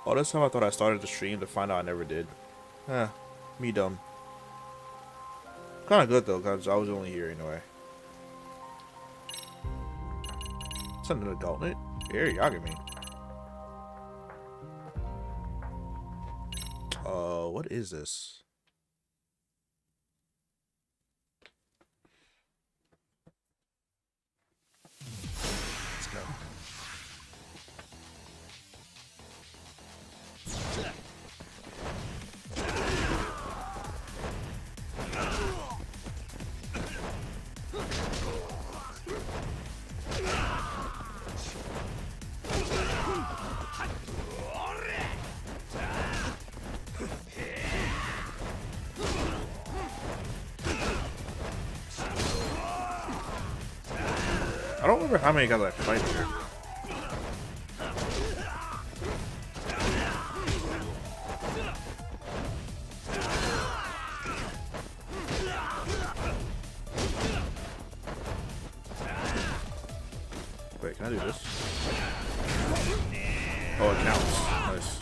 All this time I thought I started the stream to find out I never did. Huh. Me dumb. Kinda good though, cause I was only here anyway. Something adult in it? Here, y'all get me. What is this? Let's go. I don't remember how many guys I fight here. Wait, can I do this? Oh, it counts. Nice.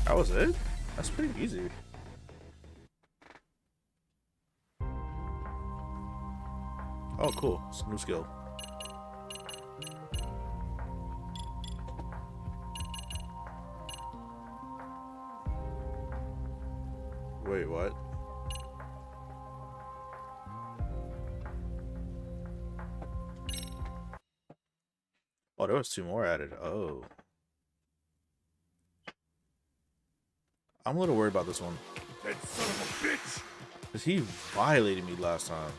That was it? That's pretty easy. Oh, cool. It's a new skill. Wait, what? Oh, there was 2 more added. Oh. I'm a little worried about this one. That son of a bitch! Because he violated me last time.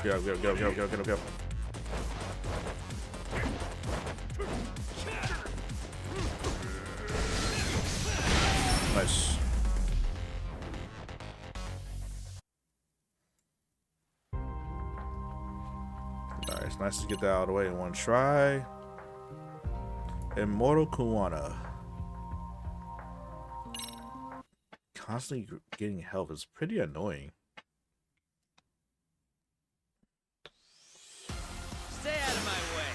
Get up, get up, get up, get up, get up, get up, get up. Nice. Nice, nice to get that out of the way in one try. Immortal Kuwana. Constantly getting health is pretty annoying. Stay out of my way.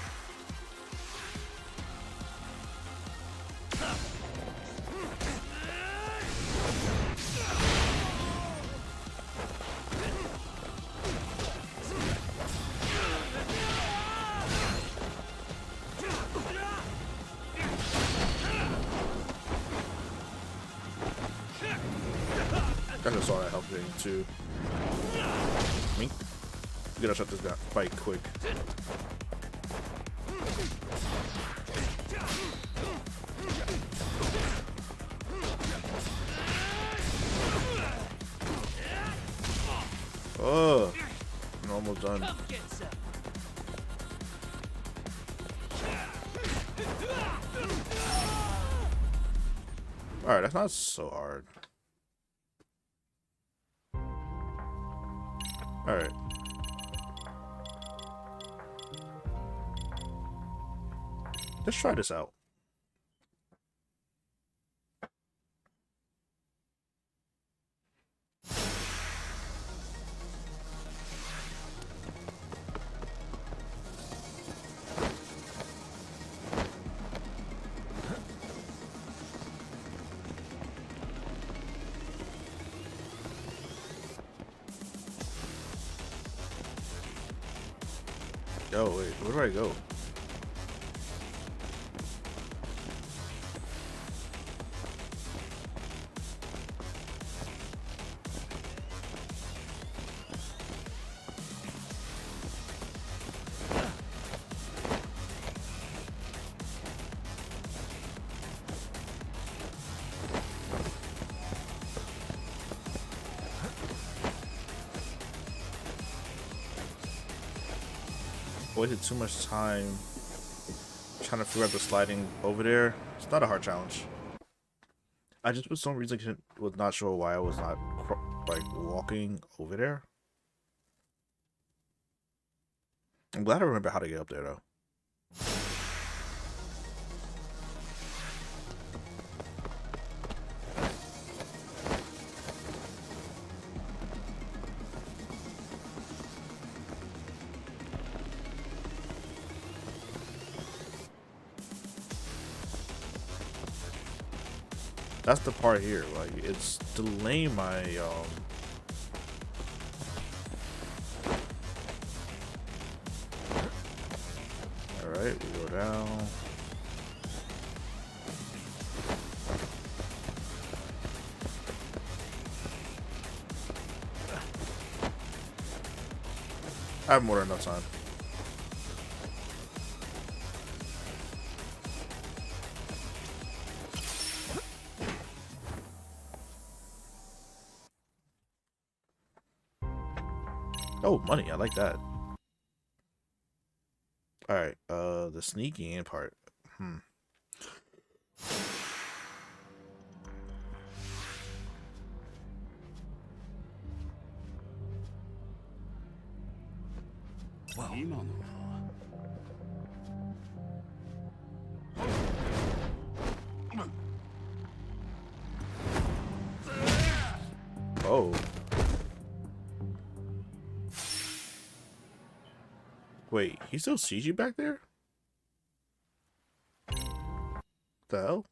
I just saw that health thing too. Mink. We gotta shut this down. Fight quick. Oh, I'm almost done. Come get some. All right, that's not so hard. All right. Let's try this out. Yo, wait, where do I go? wasted too much time trying to figure out the sliding over there. It's not a hard challenge. I just for some reason was not sure why I was not like walking over there. I'm glad I remember how to get up there though. That's the part here, like it's delaying my Alright, we go down. I have more than enough time. Oh, money. I like that. Alright, the sneaking in part. Wow. Oh. Wait, he still sees you back there? The hell?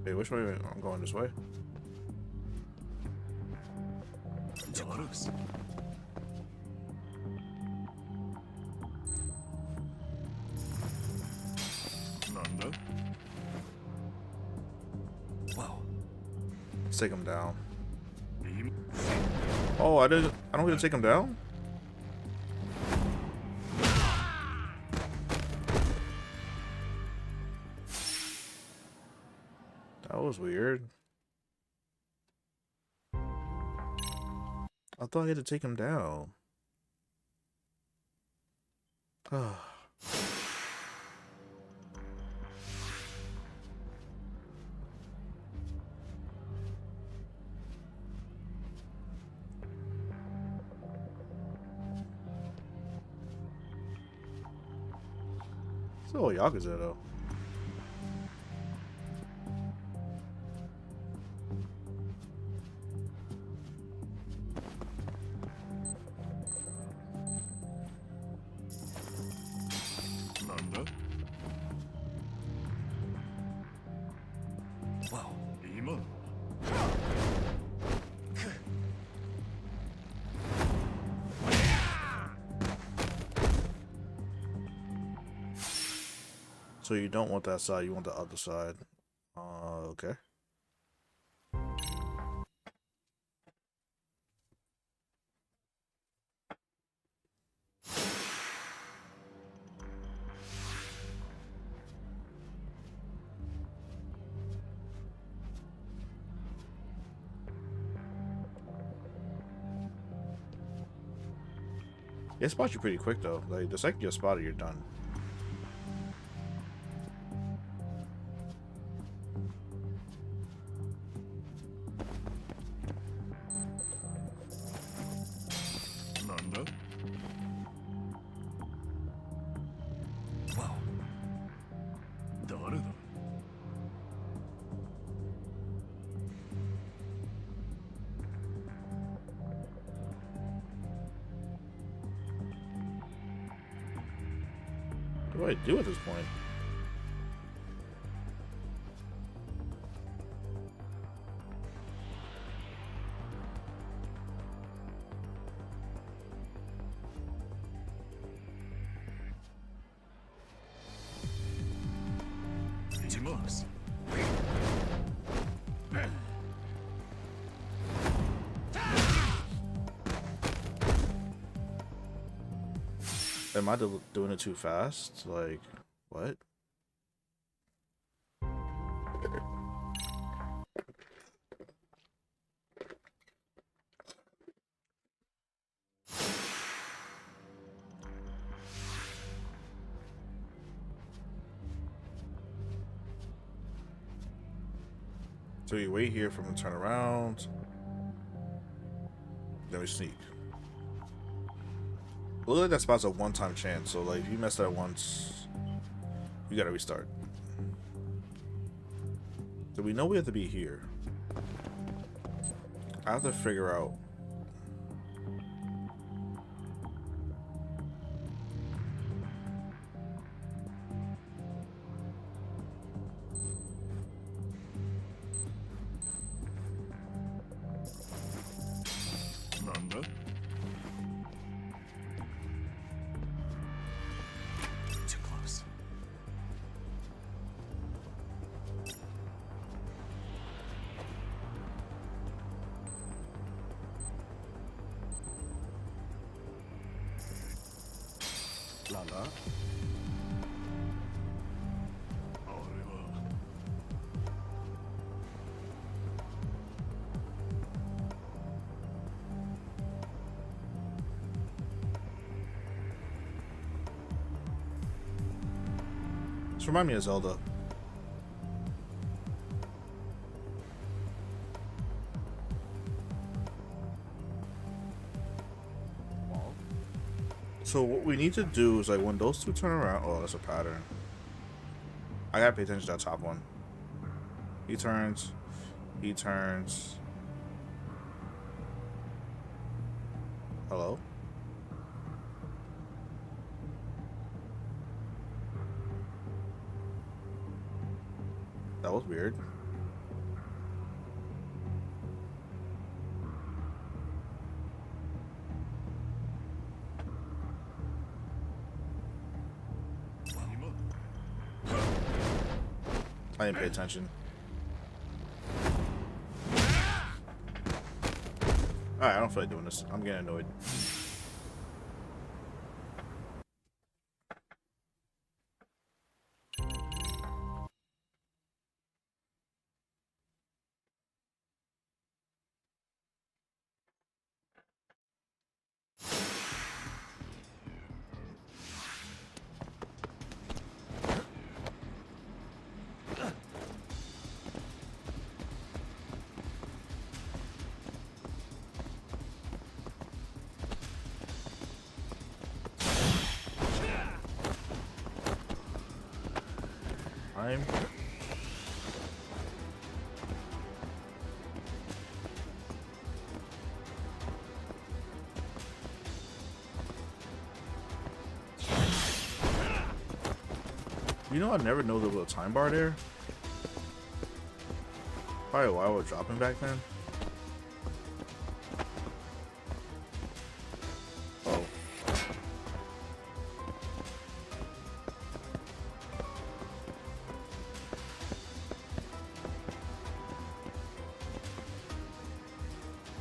Wait, which way? I'm going this way. Wow. Let's take him down. Oh, I don't get to take him down? That was weird. I thought I had to take him down. So Yakuza though. Wow. So you don't want that side, you want the other side. Okay. It spots you pretty quick though. Like the second you spot it, you're done. Wow. 誰だ? What do I do at this point? close. Am I doing it too fast? Like, what? So you wait here for him to turn around. Then we sneak. Look like that spot's a one-time chance, so like if you mess that once, you gotta restart. So we know we have to be here. I have to figure out. Nanda? Too close. Lala. あれは This reminds me of Zelda. So what we need to do is like when those two turn around. Oh, that's a pattern. I gotta pay attention to that top one. He turns. He turns. Hello? That was weird. I didn't pay attention. Alright, I don't feel like doing this. I'm getting annoyed. I'm You know, I never know there was a time bar there. Probably why I was dropping back then. Oh.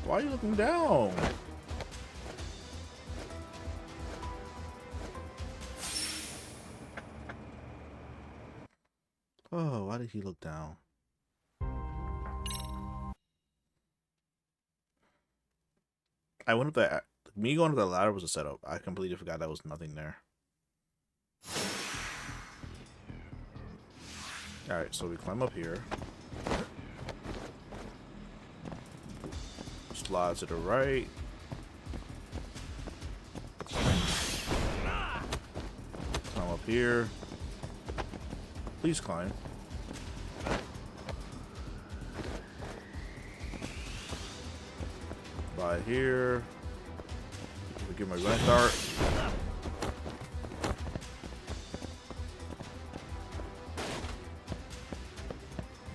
Why are you looking down? Oh, why did he look down? I went up that. Me going up the ladder was a setup. I completely forgot that was nothing there. Alright, so we climb up here. Slide to the right. Climb up here. Please climb. By here. Give my gun dart.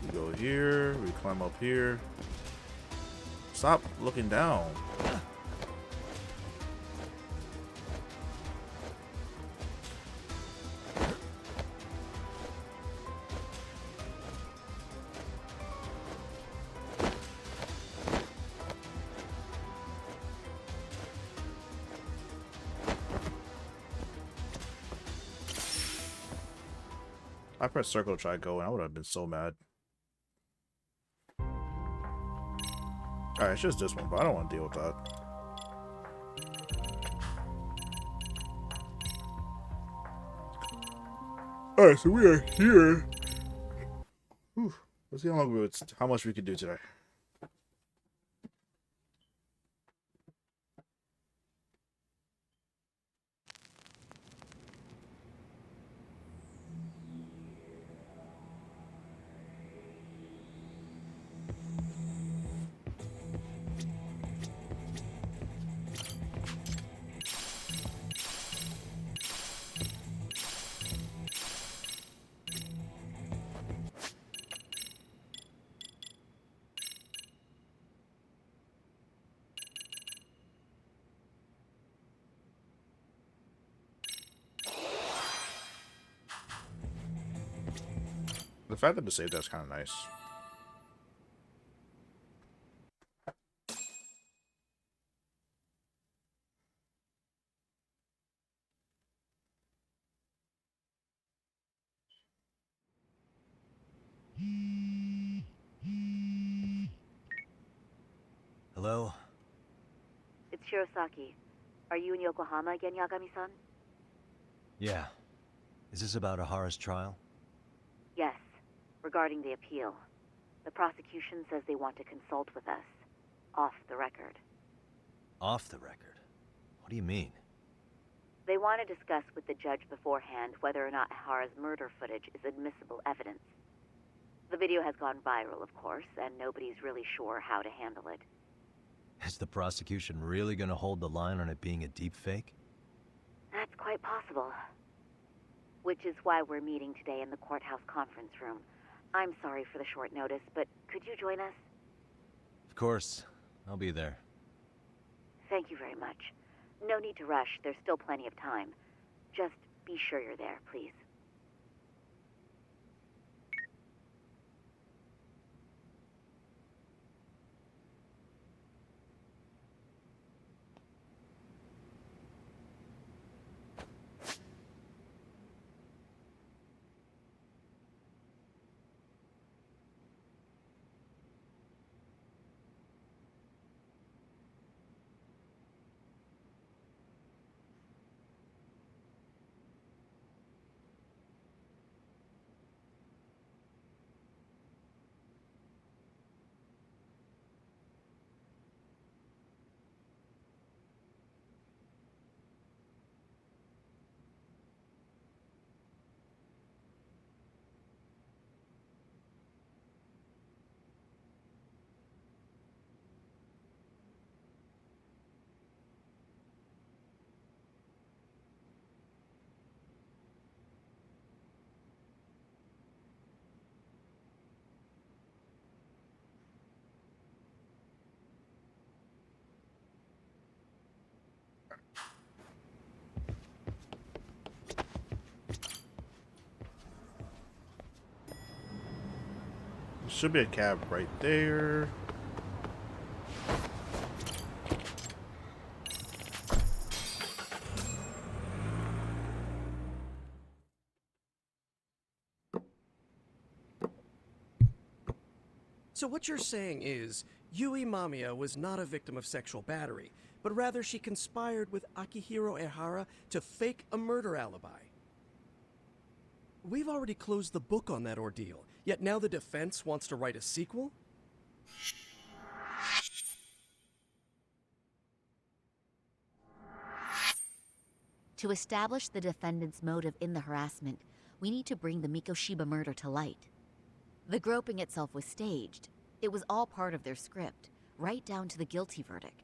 We go here. We climb up here. Stop looking down. I pressed circle to try going. I would have been so mad. Alright, it's just this one, but I don't want to deal with that. Alright, so we are here. Whew. Let's see how much we can do today. The fact that they saved that's kind of nice. Hello? It's Shirosaki. Are you in Yokohama again, Yagami-san? Yeah. Is this about Ahara's trial? Yes. Regarding the appeal. The prosecution says they want to consult with us. Off the record. Off the record? What do you mean? They want to discuss with the judge beforehand whether or not Ahara's murder footage is admissible evidence. The video has gone viral, of course, and nobody's really sure how to handle it. Is the prosecution really gonna hold the line on it being a deepfake? That's quite possible. Which is why we're meeting today in the courthouse conference room. I'm sorry for the short notice, but could you join us? Of course. I'll be there. Thank you very much. No need to rush. There's still plenty of time. Just be sure you're there, please. Should be a cab right there. So what you're saying is, Yui Mamiya was not a victim of sexual battery, but rather she conspired with Akihiro Ehara to fake a murder alibi. We've already closed the book on that ordeal, yet now the defense wants to write a sequel? To establish the defendant's motive in the harassment, we need to bring the Mikoshiba murder to light. The groping itself was staged. It was all part of their script, right down to the guilty verdict.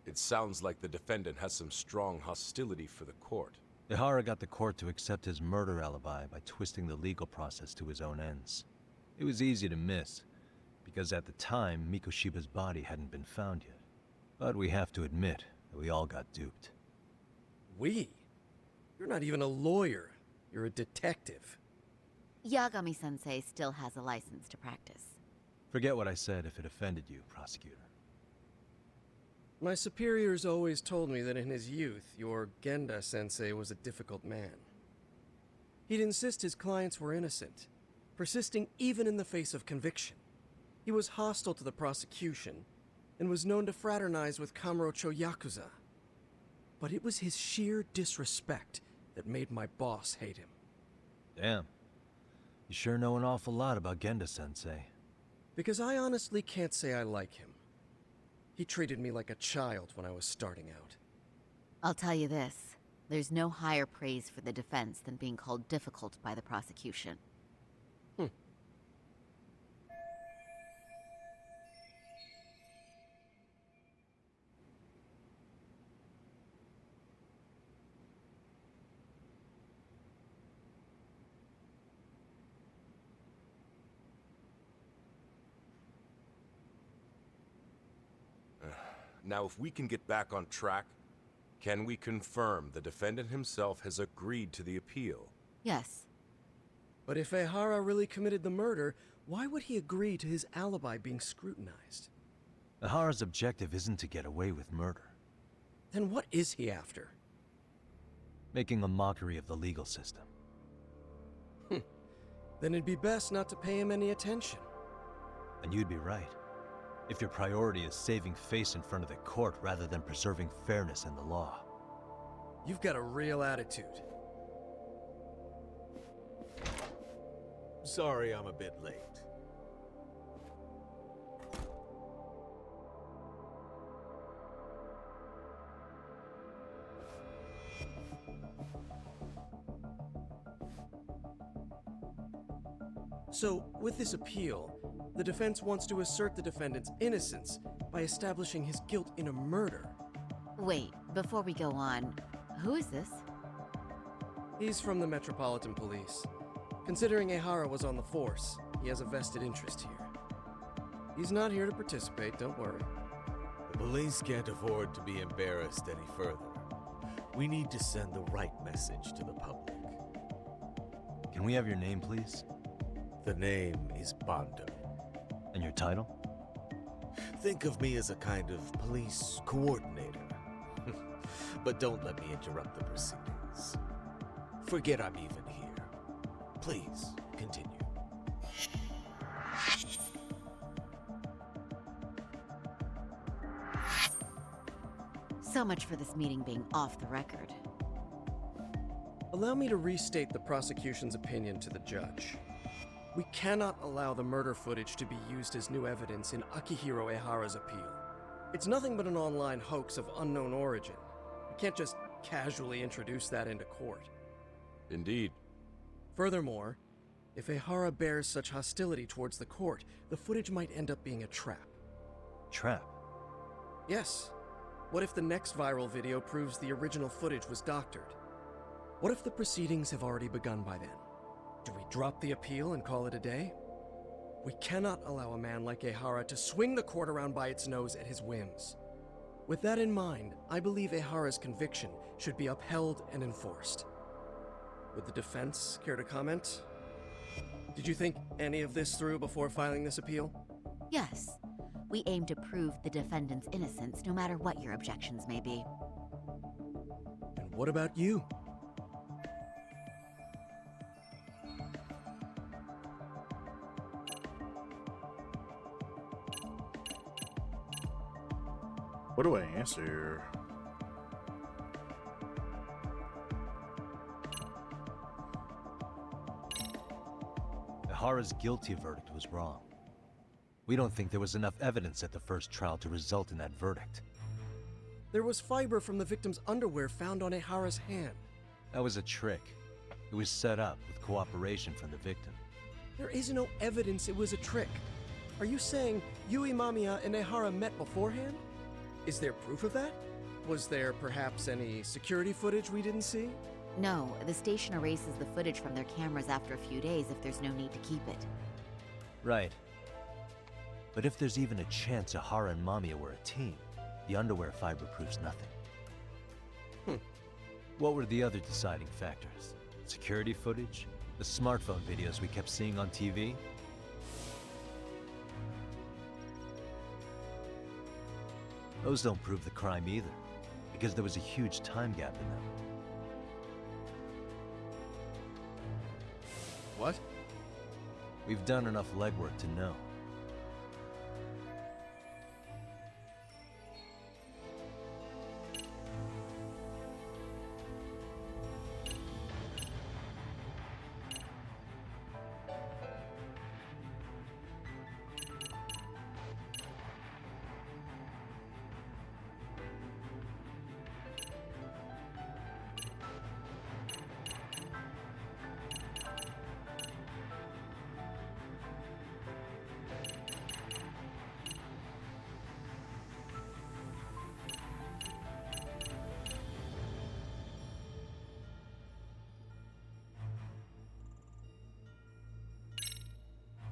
It sounds like the defendant has some strong hostility for the court. Ehara got the court to accept his murder alibi by twisting the legal process to his own ends. It was easy to miss, because at the time, Mikoshiba's body hadn't been found yet. But we have to admit that we all got duped. We? You're not even a lawyer. You're a detective. Yagami-sensei still has a license to practice. Forget what I said if it offended you, prosecutor. My superiors always told me that in his youth, your Genda-sensei was a difficult man. He'd insist his clients were innocent, persisting even in the face of conviction. He was hostile to the prosecution and was known to fraternize with Kamurocho Yakuza. But it was his sheer disrespect that made my boss hate him. Damn. You sure know an awful lot about Genda-sensei. Because I honestly can't say I like him. He treated me like a child when I was starting out. I'll tell you this. There's no higher praise for the defense than being called difficult by the prosecution. Now, if we can get back on track, can we confirm the defendant himself has agreed to the appeal? Yes. But if Ehara really committed the murder, why would he agree to his alibi being scrutinized? Ahara's objective isn't to get away with murder. Then what is he after? Making a mockery of the legal system. Then it'd be best not to pay him any attention. And you'd be right. If your priority is saving face in front of the court rather than preserving fairness in the law. You've got a real attitude. Sorry I'm a bit late. So, with this appeal, the defense wants to assert the defendant's innocence by establishing his guilt in a murder. Wait, before we go on, who is this? He's from the Metropolitan Police. Considering Ehara was on the force, he has a vested interest here. He's not here to participate, don't worry. The police can't afford to be embarrassed any further. We need to send the right message to the public. Can we have your name, please? The name is Bando. And your title? Think of me as a kind of police coordinator. But don't let me interrupt the proceedings. Forget I'm even here. Please, continue. So much for this meeting being off the record. Allow me to restate the prosecution's opinion to the judge. We cannot allow the murder footage to be used as new evidence in Akihiro Ehara's appeal. It's nothing but an online hoax of unknown origin. We can't just casually introduce that into court. Indeed. Furthermore, if Ehara bears such hostility towards the court, the footage might end up being a trap. Trap. Yes. What if the next viral video proves the original footage was doctored? What if the proceedings have already begun by then? Do we drop the appeal and call it a day? We cannot allow a man like Ehara to swing the court around by its nose at his whims. With that in mind, I believe Ehara's conviction should be upheld and enforced. Would the defense care to comment? Did you think any of this through before filing this appeal? Yes. We aim to prove the defendant's innocence no matter what your objections may be. And what about you? What do I answer? Ehara's guilty verdict was wrong. We don't think there was enough evidence at the first trial to result in that verdict. There was fiber from the victim's underwear found on Ehara's hand. That was a trick. It was set up with cooperation from the victim. There is no evidence it was a trick. Are you saying Yui Mamiya and Ehara met beforehand? Is there proof of that? Was there perhaps any security footage we didn't see? No, the station erases the footage from their cameras after a few days if there's no need to keep it. Right. But if there's even a chance Ehara and Mamiya were a team, the underwear fiber proves nothing. What were the other deciding factors? Security footage? The smartphone videos we kept seeing on TV? Those don't prove the crime either, because there was a huge time gap in them. What? We've done enough legwork to know.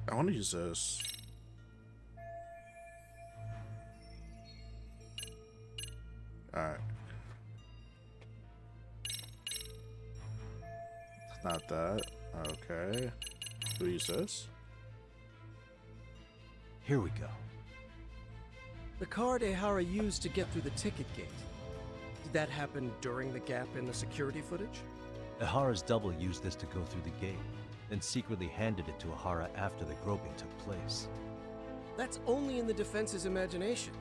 I want to use this. Alright. It's not that. Okay. Who use this? Here we go. The card Ehara used to get through the ticket gate. Did that happen during the gap in the security footage? Ahara's double used this to go through the gate, then secretly handed it to Ahara after the groping took place. That's only in the defense's imagination.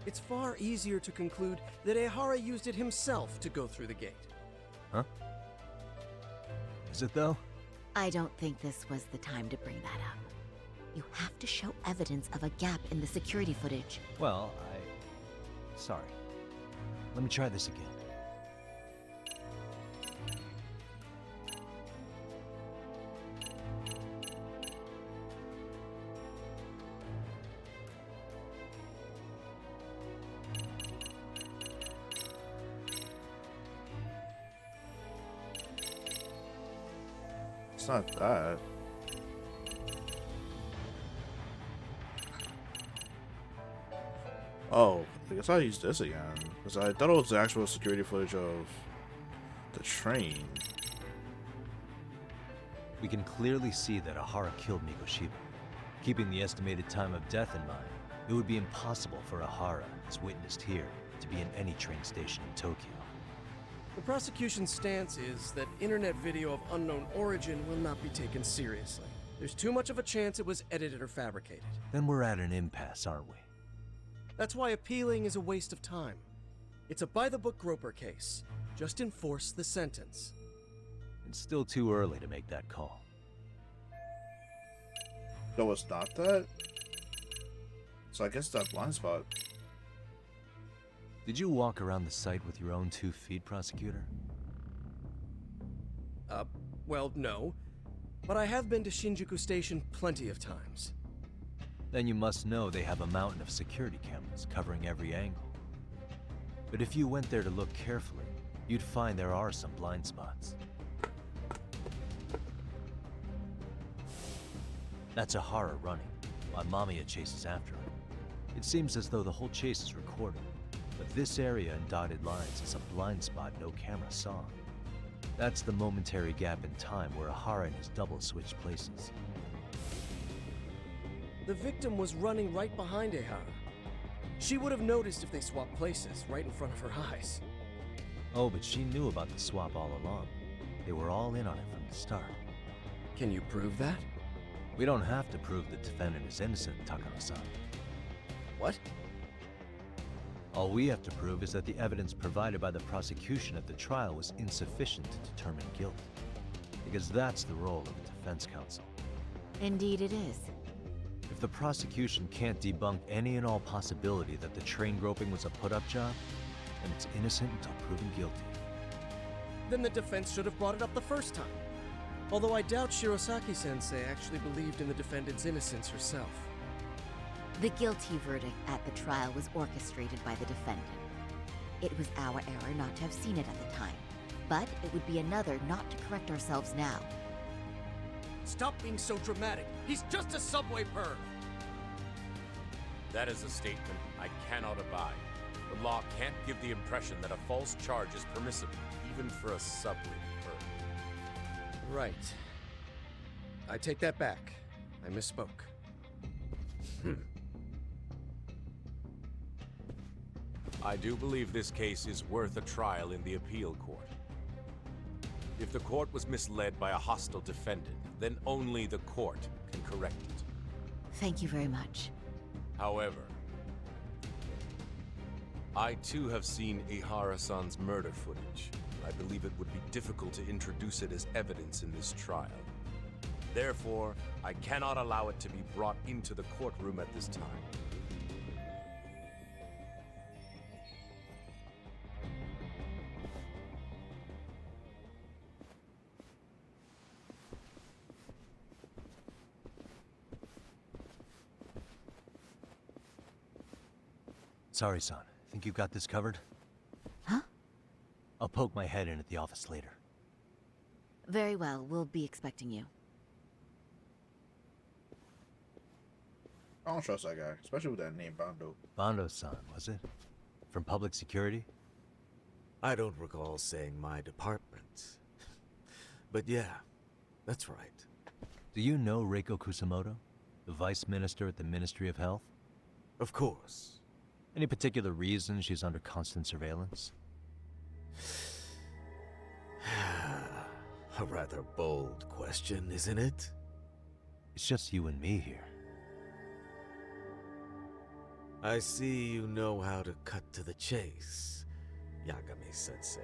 It's far easier to conclude that Ehara used it himself to go through the gate. Huh? Is it though? I don't think this was the time to bring that up. You have to show evidence of a gap in the security footage. Well, Sorry. Let me try this again. It's not that. Oh, I guess I'll use this again. Because I thought it was the actual security footage of the train. We can clearly see that Ahara killed Mikoshiba. Keeping the estimated time of death in mind, it would be impossible for Ahara, as witnessed here, to be in any train station in Tokyo. The prosecution's stance is that internet video of unknown origin will not be taken seriously. There's too much of a chance it was edited or fabricated. Then we're at an impasse, aren't we? That's why appealing is a waste of time. It's a by-the-book Groper case. Just enforce the sentence. It's still too early to make that call. No, it's not that? So I guess that blind spot. Did you walk around the site with your own 2 feet, prosecutor? Well, no. But I have been to Shinjuku Station plenty of times. Then you must know they have a mountain of security cameras covering every angle. But if you went there to look carefully, you'd find there are some blind spots. That's Ahara running, while Mamiya chases after him. It seems as though the whole chase is recorded, but this area in dotted lines is a blind spot no camera saw. That's the momentary gap in time where Ahara and his double switched places. The victim was running right behind Ehara. She would have noticed if they swapped places right in front of her eyes. Oh, but she knew about the swap all along. They were all in on it from the start. Can you prove that? We don't have to prove the defendant is innocent, Takano-san. What? All we have to prove is that the evidence provided by the prosecution at the trial was insufficient to determine guilt. Because that's the role of the defense counsel. Indeed it is. If the prosecution can't debunk any and all possibility that the train groping was a put-up job, then it's innocent until proven guilty. Then the defense should have brought it up the first time. Although I doubt Shirosaki-sensei actually believed in the defendant's innocence herself. The guilty verdict at the trial was orchestrated by the defendant. It was our error not to have seen it at the time, but it would be another not to correct ourselves now. Stop being so dramatic. He's just a subway perv. That is a statement I cannot abide. The law can't give the impression that a false charge is permissible, even for a subway perv. Right. I take that back. I misspoke. I do believe this case is worth a trial in the appeal court. If the court was misled by a hostile defendant, then only the court can correct it. Thank you very much. However, I too have seen Ihara-san's murder footage. I believe it would be difficult to introduce it as evidence in this trial. Therefore, I cannot allow it to be brought into the courtroom at this time. Sorry, son. Think you got this covered? Huh? I'll poke my head in at the office later. Very well, we'll be expecting you. I don't trust that guy, especially with that name Bando. Bando-san, was it? From public security? I don't recall saying my department. But yeah, that's right. Do you know Reiko Kusamoto? The vice minister at the Ministry of Health? Of course. Any particular reason she's under constant surveillance? A rather bold question, isn't it? It's just you and me here. I see you know how to cut to the chase, Yagami-sensei.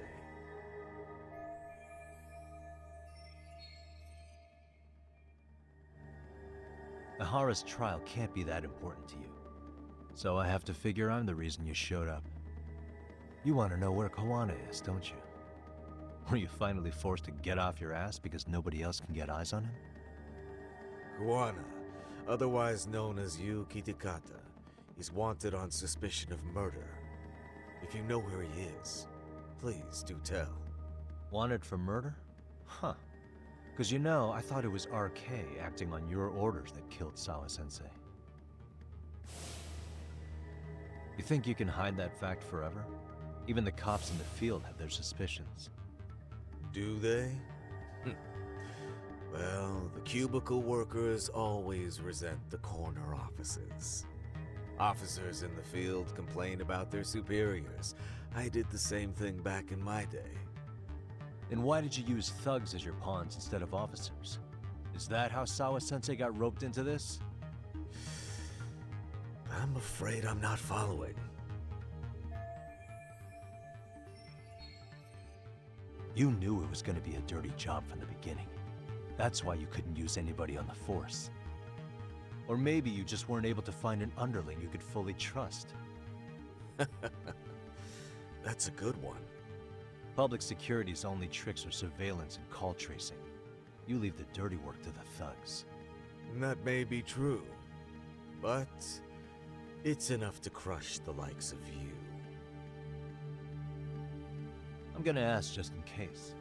Ihara's trial can't be that important to you. So I have to figure I'm the reason you showed up. You want to know where Kawana is, don't you? Were you finally forced to get off your ass because nobody else can get eyes on him? Kawana, otherwise known as Yu Kitakata, is wanted on suspicion of murder. If you know where he is, please do tell. Wanted for murder? Huh. Because you know, I thought it was RK acting on your orders that killed Sawa-sensei. You think you can hide that fact forever? Even the cops in the field have their suspicions. Do they? Well, the cubicle workers always resent the corner offices. Officers in the field complain about their superiors. I did the same thing back in my day. Then why did you use thugs as your pawns instead of officers? Is that how Sawa-sensei got roped into this? I'm afraid I'm not following. You knew it was going to be a dirty job from the beginning. That's why you couldn't use anybody on the force. Or maybe you just weren't able to find an underling you could fully trust. That's a good one. Public security's only tricks are surveillance and call tracing. You leave the dirty work to the thugs. That may be true, but it's enough to crush the likes of you. I'm gonna ask just in case.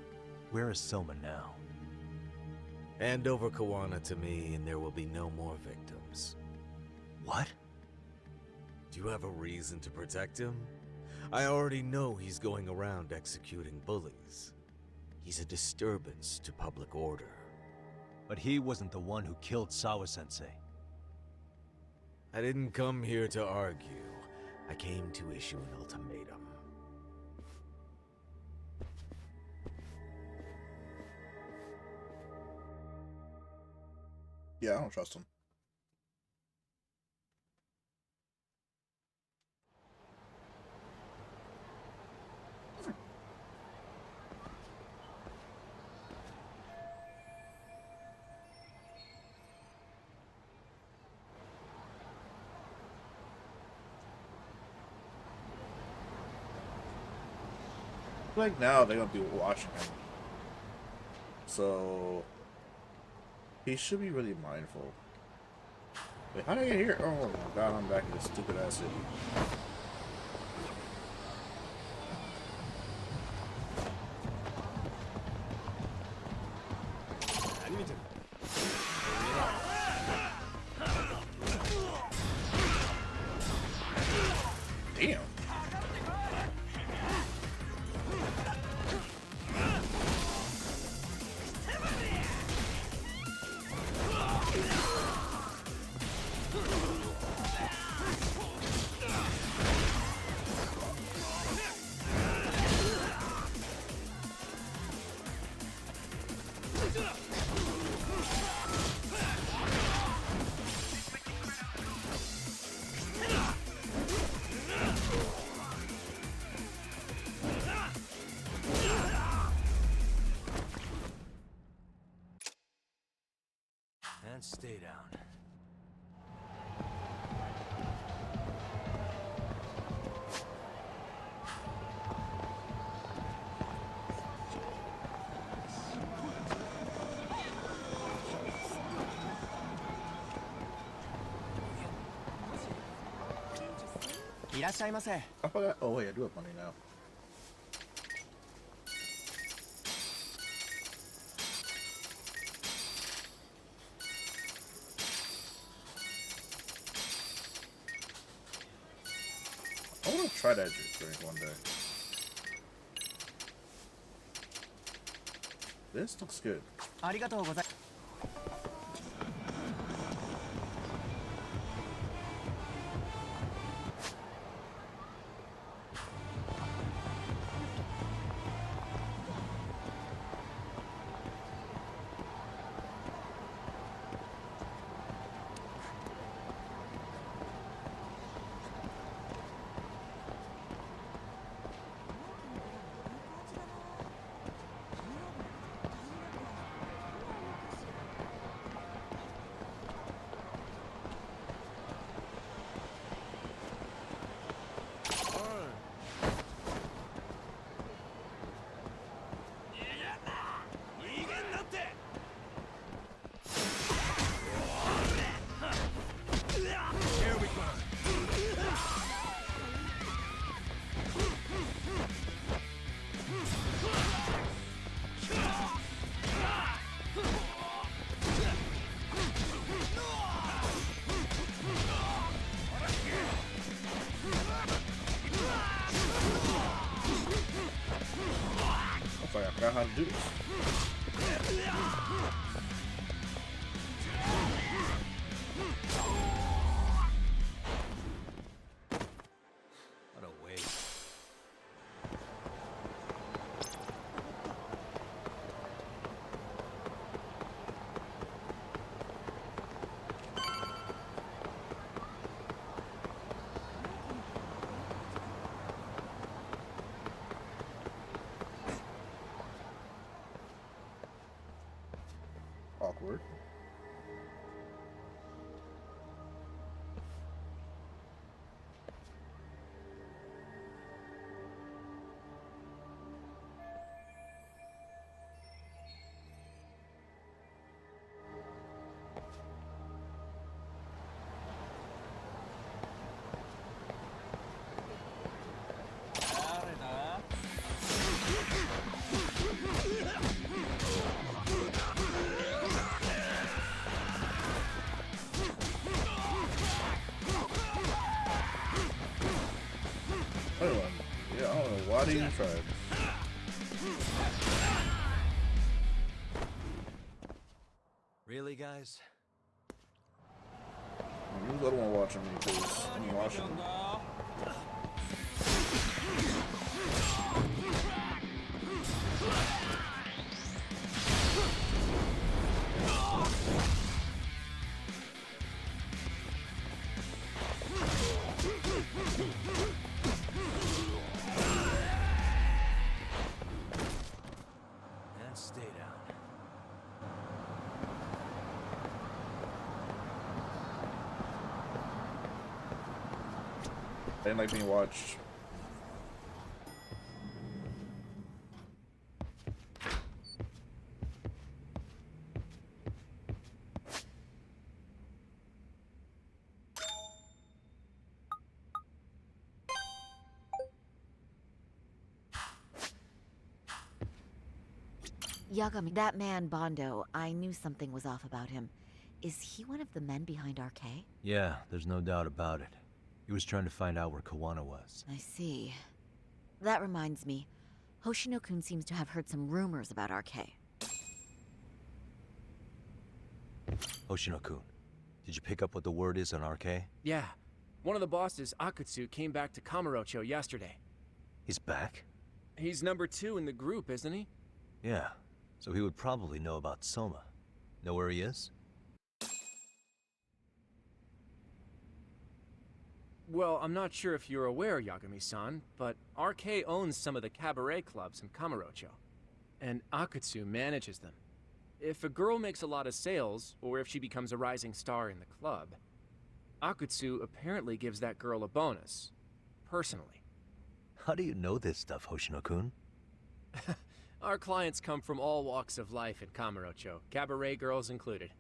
Where is Soma now? Hand over Kawana to me and there will be no more victims. What? Do you have a reason to protect him? I already know he's going around executing bullies. He's a disturbance to public order. But he wasn't the one who killed Sawa-sensei. I didn't come here to argue. I came to issue an ultimatum. Yeah, I don't trust him. Like now they're gonna be watching him, so he should be really mindful. Wait, how did I get here? Oh my god, I'm back in this stupid ass city. Damn. And stay down. I forgot. Oh wait, I do have money now. I want to try that drink one day. This looks good. I forgot how to do this. What a waste. Awkward. Anyway, yeah, I don't know why they even tried. Really, guys? You're the other one watching me, because I'm watching them. And stay down. I didn't like being watched. Yagami, that man Bondo, I knew something was off about him. Is he one of the men behind RK? Yeah, there's no doubt about it. He was trying to find out where Kawana was. I see. That reminds me. Hoshino-kun seems to have heard some rumors about RK. Hoshino-kun, did you pick up what the word is on RK? Yeah. One of the bosses, Akutsu, came back to Kamurocho yesterday. He's back? He's number 2 in the group, isn't he? Yeah, so he would probably know about Soma. Know where he is? Well, I'm not sure if you're aware, Yagami-san, but RK owns some of the cabaret clubs in Kamurocho. And Akutsu manages them. If a girl makes a lot of sales, or if she becomes a rising star in the club, Akutsu apparently gives that girl a bonus. Personally. How do you know this stuff, Hoshino-kun? Our clients come from all walks of life in Kamurocho, cabaret girls included.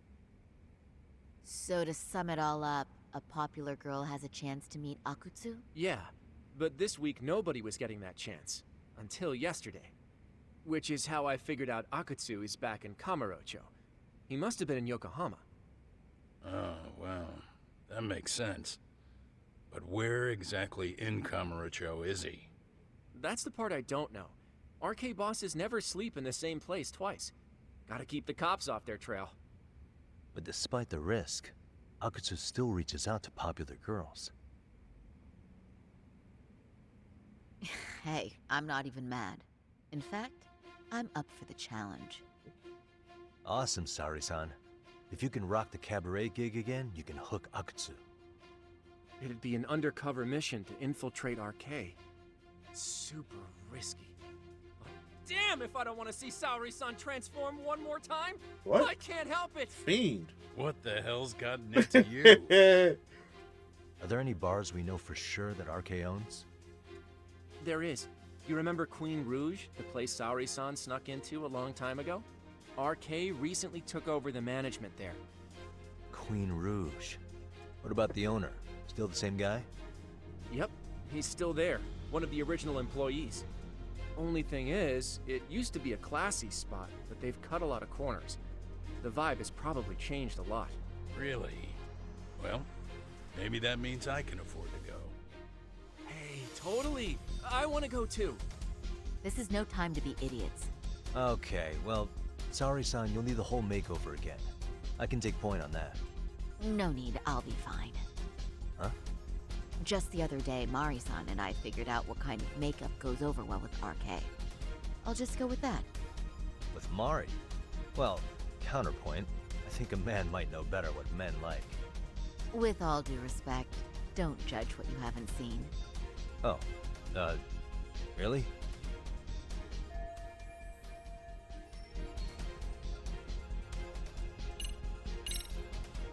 So to sum it all up, a popular girl has a chance to meet Akutsu? Yeah, but this week nobody was getting that chance. Until yesterday. Which is how I figured out Akutsu is back in Kamurocho. He must have been in Yokohama. Oh, well, that makes sense. But where exactly in Kamurocho is he? That's the part I don't know. RK bosses never sleep in the same place twice. Gotta keep the cops off their trail. But despite the risk, Akutsu still reaches out to popular girls. Hey, I'm not even mad. In fact, I'm up for the challenge. Awesome, Saori-san. If you can rock the cabaret gig again, you can hook Akutsu. It'd be an undercover mission to infiltrate RK. Super risky. But damn if I don't want to see Saori-san transform one more time! What? I can't help it! Fiend. What the hell's gotten into you? Are there any bars we know for sure that RK owns? There is. You remember Queen Rouge, the place Saori-san snuck into a long time ago? RK recently took over the management there. Queen Rouge. What about the owner? Still the same guy? Yep, he's still there. One of the original employees. Only thing is, it used to be a classy spot, but they've cut a lot of corners. The vibe has probably changed a lot. Really? Well, maybe that means I can afford to go. Hey, totally! I want to go too. This is no time to be idiots. Okay, well, Saori-san, you'll need the whole makeover again. I can take point on that. No need, I'll be fine. Huh? Just the other day, Mari-san and I figured out what kind of makeup goes over well with RK. I'll just go with that. With Mari? Well, counterpoint, I think a man might know better what men like. With all due respect, don't judge what you haven't seen. Oh, really?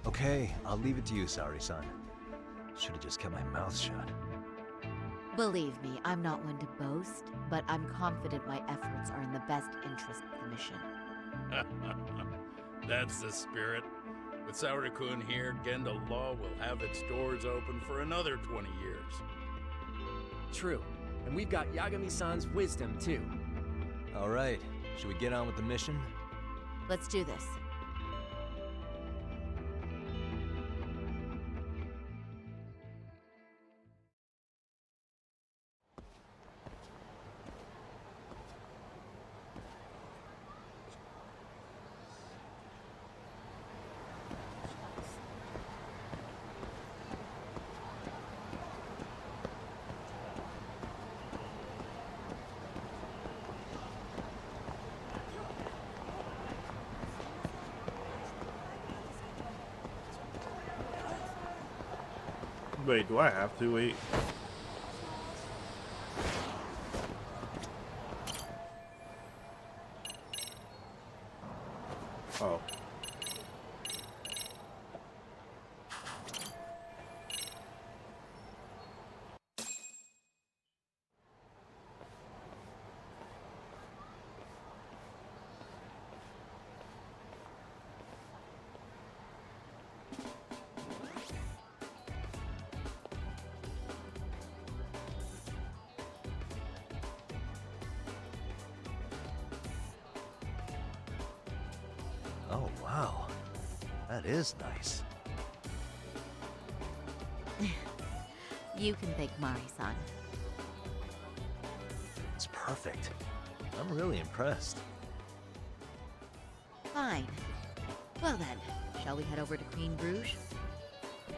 Okay, I'll leave it to you, Saori-san. Should have just kept my mouth shut. Believe me, I'm not one to boast, but I'm confident my efforts are in the best interest of the mission. That's the spirit. With Saori-kun here, Genda Law will have its doors open for another 20 years. True. And we've got Yagami-san's wisdom too. All right, should we get on with the mission? Let's do this. Wait, do I have to wait? Oh. Oh, wow. That is nice. You can thank Mari-san. It's perfect. I'm really impressed. Fine. Well then, shall we head over to Queen Rouge?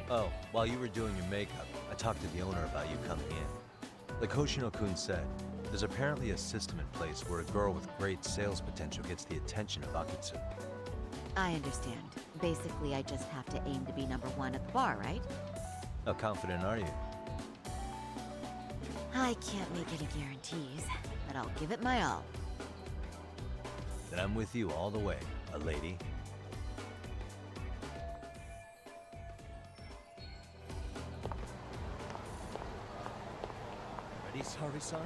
Oh, while you were doing your makeup, I talked to the owner about you coming in. Like Hoshino-kun said, there's apparently a system in place where a girl with great sales potential gets the attention of Akutsu. I understand. Basically, I just have to aim to be #1 at the bar, right? How confident are you? I can't make any guarantees, but I'll give it my all. Then I'm with you all the way. A lady? Ready, Saori-san?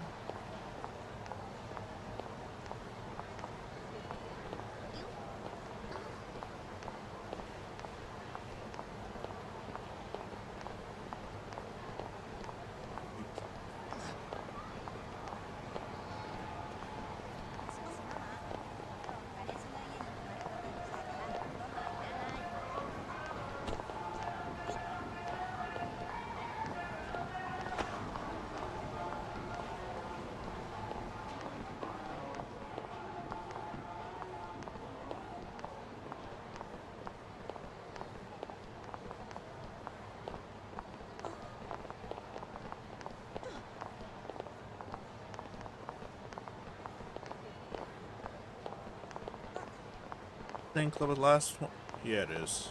I think that was the last one. Yeah, it is.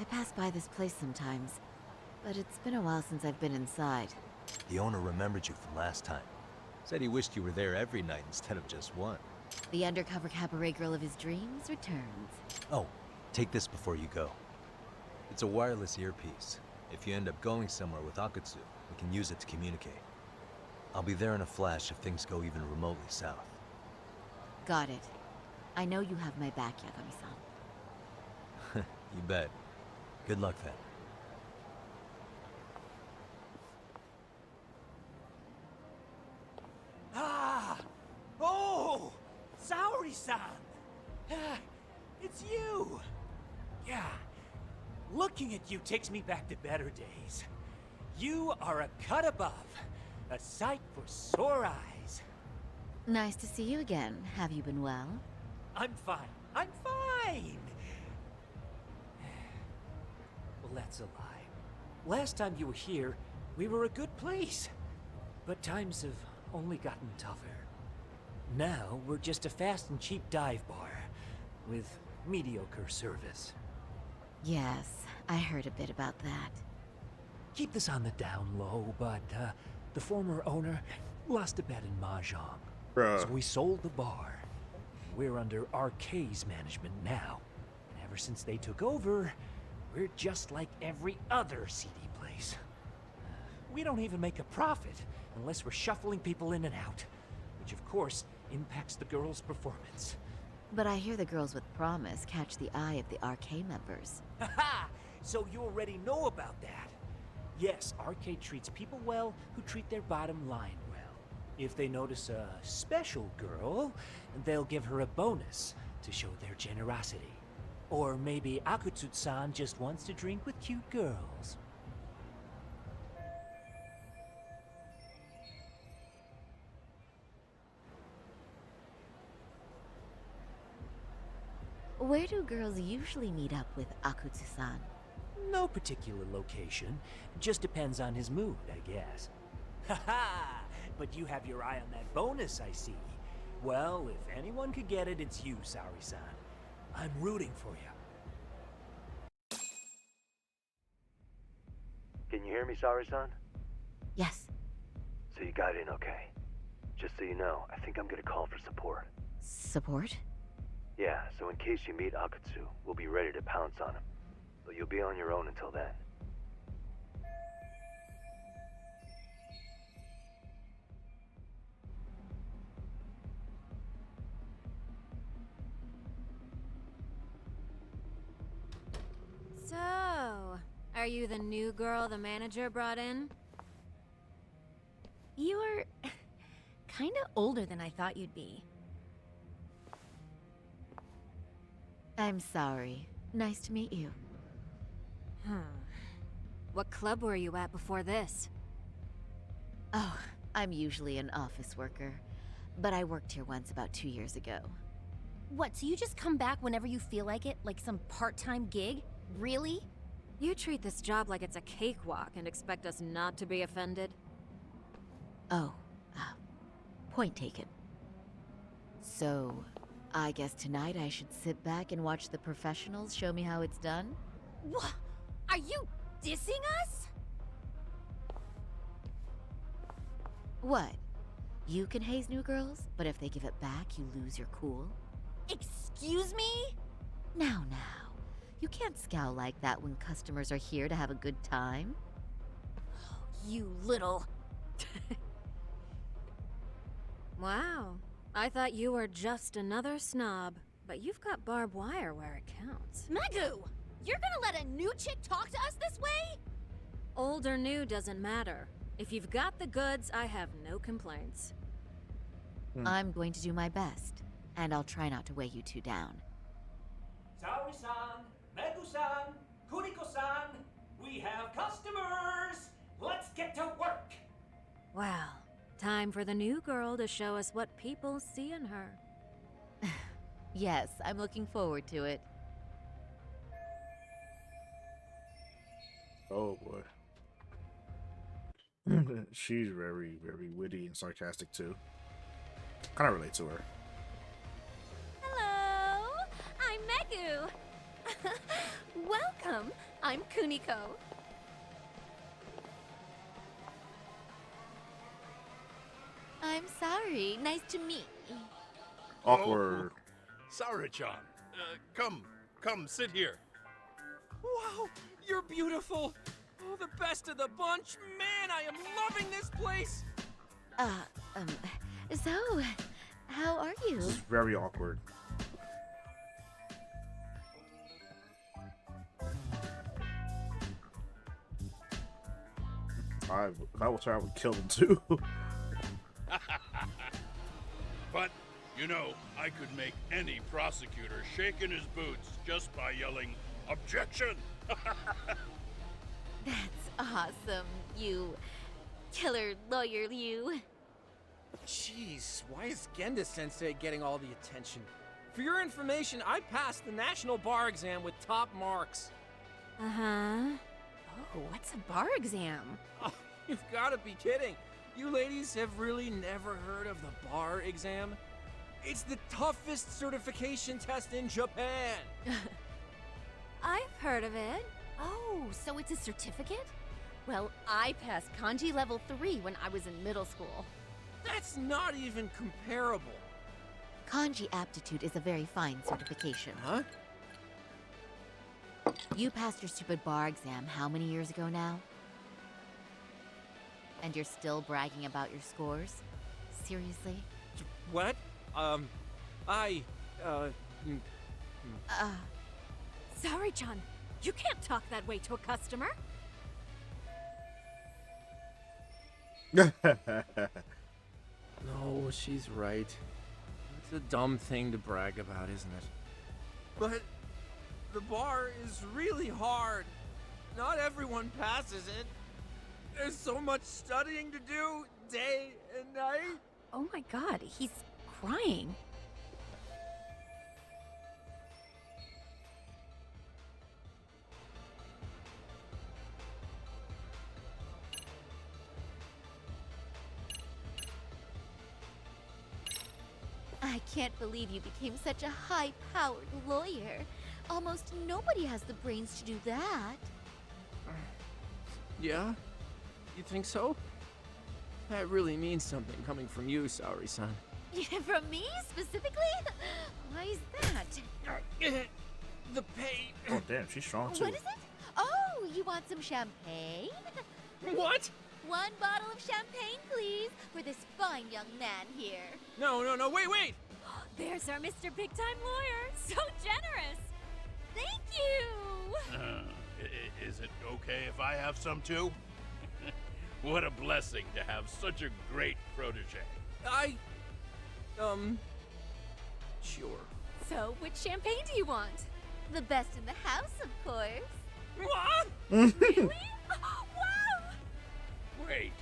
I pass by this place sometimes, but it's been a while since I've been inside. The owner remembered you from last time. Said he wished you were there every night instead of just one. The undercover cabaret girl of his dreams returns. Oh, take this before you go. It's a wireless earpiece. If you end up going somewhere with Akutsu, we can use it to communicate. I'll be there in a flash if things go even remotely south. Got it. I know you have my back, Yagami-san. You bet. Good luck then. Ah! Oh! Saori-san! Ah, it's you! Yeah. Looking at you takes me back to better days. You are a cut above. A sight for sore eyes. Nice to see you again. Have you been well? I'm fine. I'm fine! Well, that's a lie. Last time you were here, we were a good place. But times have only gotten tougher. Now, we're just a fast and cheap dive bar. With mediocre service. Yes, I heard a bit about that. Keep this on the down low, but, the former owner lost a bet in Mahjong. Bruh. So we sold the bar. We're under RK's management now. And ever since they took over, we're just like every other seedy place. We don't even make a profit unless we're shuffling people in and out. Which of course impacts the girls' performance. But I hear the girls with promise catch the eye of the RK members. Haha! So you already know about that. Yes, RK treats people well who treat their bottom line well. If they notice a special girl, they'll give her a bonus to show their generosity. Or maybe Akutsu-san just wants to drink with cute girls. Where do girls usually meet up with Akutsu-san? No particular location. Just depends on his mood, I guess. Haha! But you have your eye on that bonus, I see. Well, if anyone could get it, it's you, Saori-san. I'm rooting for you. Can you hear me, Saori-san? Yes. So you got in okay. Just so you know, I think I'm gonna call for support. Support? Yeah, so in case you meet Akutsu, we'll be ready to pounce on him. But you'll be on your own until then. So, are you the new girl the manager brought in? You're kinda older than I thought you'd be. I'm sorry. Nice to meet you. What club were you at before this? Oh, I'm usually an office worker. But I worked here once about 2 years ago. What, so you just come back whenever you feel like it? Like some part-time gig? Really? You treat this job like it's a cakewalk and expect us not to be offended? Oh, point taken. So, I guess tonight I should sit back and watch the professionals show me how it's done? What? Are you dissing us? What? You can haze new girls, but if they give it back, you lose your cool? Excuse me? Now. You can't scowl like that when customers are here to have a good time. You little... Wow. I thought you were just another snob, but you've got barbed wire where it counts. Megu! You're gonna let a new chick talk to us this way? Old or new doesn't matter. If you've got the goods, I have no complaints. I'm going to do my best, and I'll try not to weigh you two down. Saori-san, Megu-san, Kuniko-san, we have customers! Let's get to work! Well, time for the new girl to show us what people see in her. Yes, I'm looking forward to it. Oh boy. She's very, very witty and sarcastic too. Kind of relate to her. Hello, I'm Megu. Welcome, I'm Kuniko. I'm sorry. Nice to meet you. Awkward. Sarah-chan, come, sit here. Wow, you're beautiful. Oh, the best of the bunch. Man, I am loving this place. So, how are you? This is very awkward. If I was her, I would kill them too. But, you know, I could make any prosecutor shake in his boots just by yelling, "Objection!" That's awesome, you killer lawyer, you. Jeez, why is Genda-sensei getting all the attention? For your information, I passed the national bar exam with top marks. Uh-huh. Oh, what's a bar exam? Oh, you've got to be kidding. You ladies have really never heard of the bar exam? It's the toughest certification test in Japan. I've heard of it. Oh, so it's a certificate? Well, I passed kanji level 3 when I was in middle school. That's not even comparable. Kanji aptitude is a very fine certification. Huh? You passed your stupid bar exam how many years ago now? And you're still bragging about your scores? Seriously? What? Sorry-chan, you can't talk that way to a customer. No, she's right. It's a dumb thing to brag about, isn't it? But the bar is really hard. Not everyone passes it. There's so much studying to do, day and night. Oh my god, he's crying. I can't believe you became such a high-powered lawyer. Almost nobody has the brains to do that. Yeah? You think so? That really means something coming from you, Saori-san. From me, specifically? Why is that? The pain. Oh damn, she's strong too. What is it? Oh, you want some champagne? What? 1 bottle of champagne, please, for this fine young man here. No, wait! There's our Mr. Big Time Lawyer. So generous. Thank you! Is it okay if I have some too? What a blessing to have such a great protege. Sure. So, which champagne do you want? The best in the house, of course. What? Really? Wow! Wait,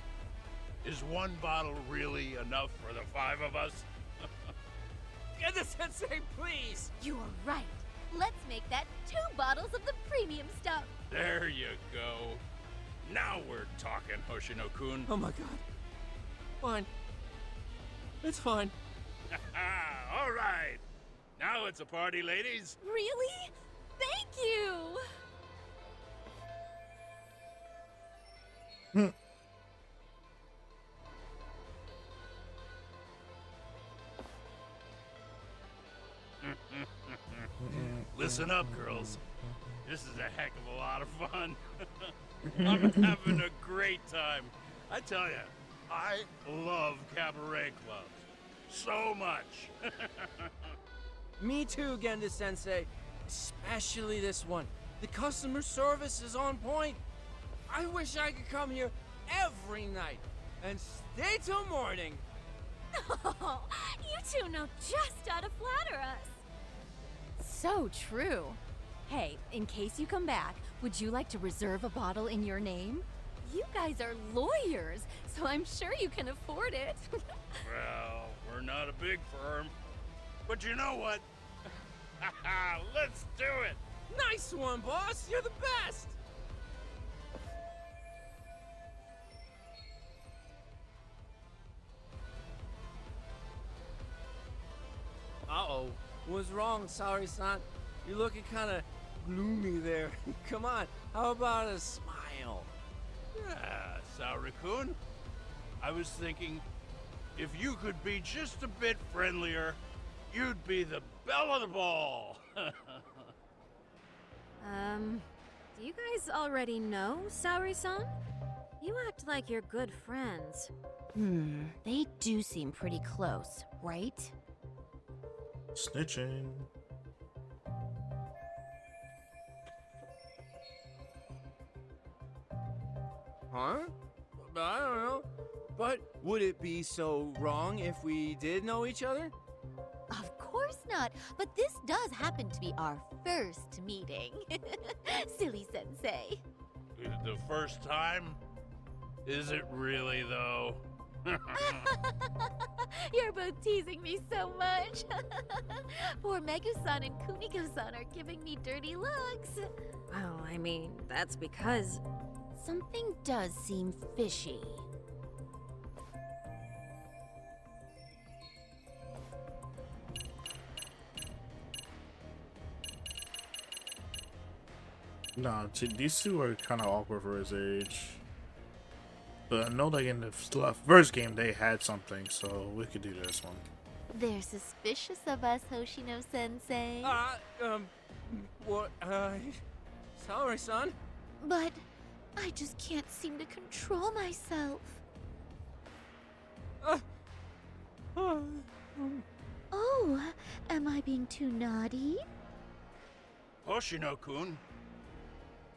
is 1 bottle really enough for the 5 of us? Genda-sensei, please! You're right. Let's make that 2 bottles of the premium stuff. There you go. Now we're talking, Hoshino-kun. Oh my god. Fine. It's fine. All right. Now it's a party, ladies. Really? Thank you! Listen up, girls. This is a heck of a lot of fun. I'm having a great time. I tell you, I love cabaret clubs. So much. Me too, Genda-sensei. Especially this one. The customer service is on point. I wish I could come here every night and stay till morning. Oh, you two know just how to flatter us. So true. Hey, in case you come back, would you like to reserve a bottle in your name? You guys are lawyers, so I'm sure you can afford it. Well, we're not a big firm. But you know what? Let's do it! Nice one, boss! You're the best! Uh-oh. What's wrong, Saori-san? You're looking kinda gloomy there. Come on, how about a smile? Yeah, Saori-kun. I was thinking, if you could be just a bit friendlier, you'd be the belle of the ball. Do you guys already know Saori-san? You act like you're good friends. They do seem pretty close, right? Snitching. Huh? I don't know. But would it be so wrong if we did know each other? Of course not, but this does happen to be our first meeting. Silly sensei. The first time? Is it really, though? You're both teasing me so much. Poor Megu-san and Kuniko-san are giving me dirty looks. Well, I mean, that's because something does seem fishy. Nah, these two are kind of awkward for his age. But I know like in the first game they had something, so we could do this one. They're suspicious of us, Hoshino-sensei. What, Saori-san? But I just can't seem to control myself. Oh, am I being too naughty? Hoshino-kun,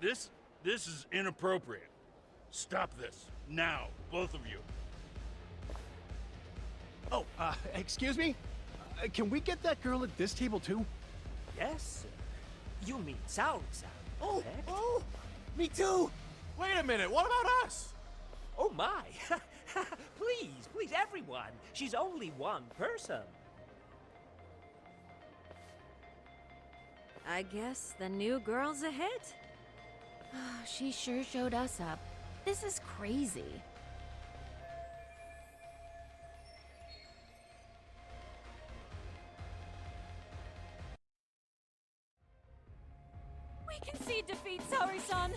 this is inappropriate. Stop this, now, both of you. Oh, excuse me? Can we get that girl at this table too? Yes, sir. You mean Saori-san, correct? Oh, me too! Wait a minute, what about us? Oh my! Please, everyone! She's only one person. I guess the new girl's a hit. She sure showed us up. This is crazy. We concede defeat, Saori-san.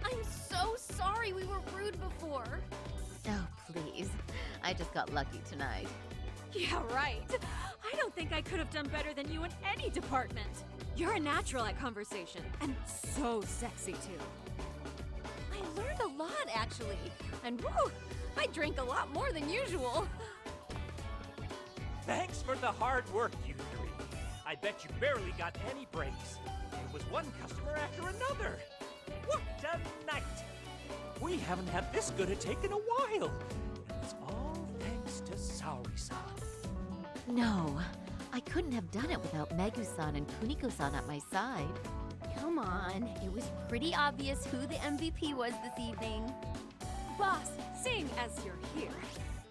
I'm so sorry we were rude before. Oh, please. I just got lucky tonight. Yeah, right. I don't think I could have done better than you in any department. You're a natural at conversation, and so sexy too. I learned a lot, actually. And woo, I drank a lot more than usual. Thanks for the hard work, you three. I bet you barely got any breaks. It was one customer after another. What a night! We haven't had this good a take in a while. And it's all thanks to Saori-san. No, I couldn't have done it without Megu-san and Kuniko-san at my side. Come on, it was pretty obvious who the MVP was this evening. Boss, seeing as you're here,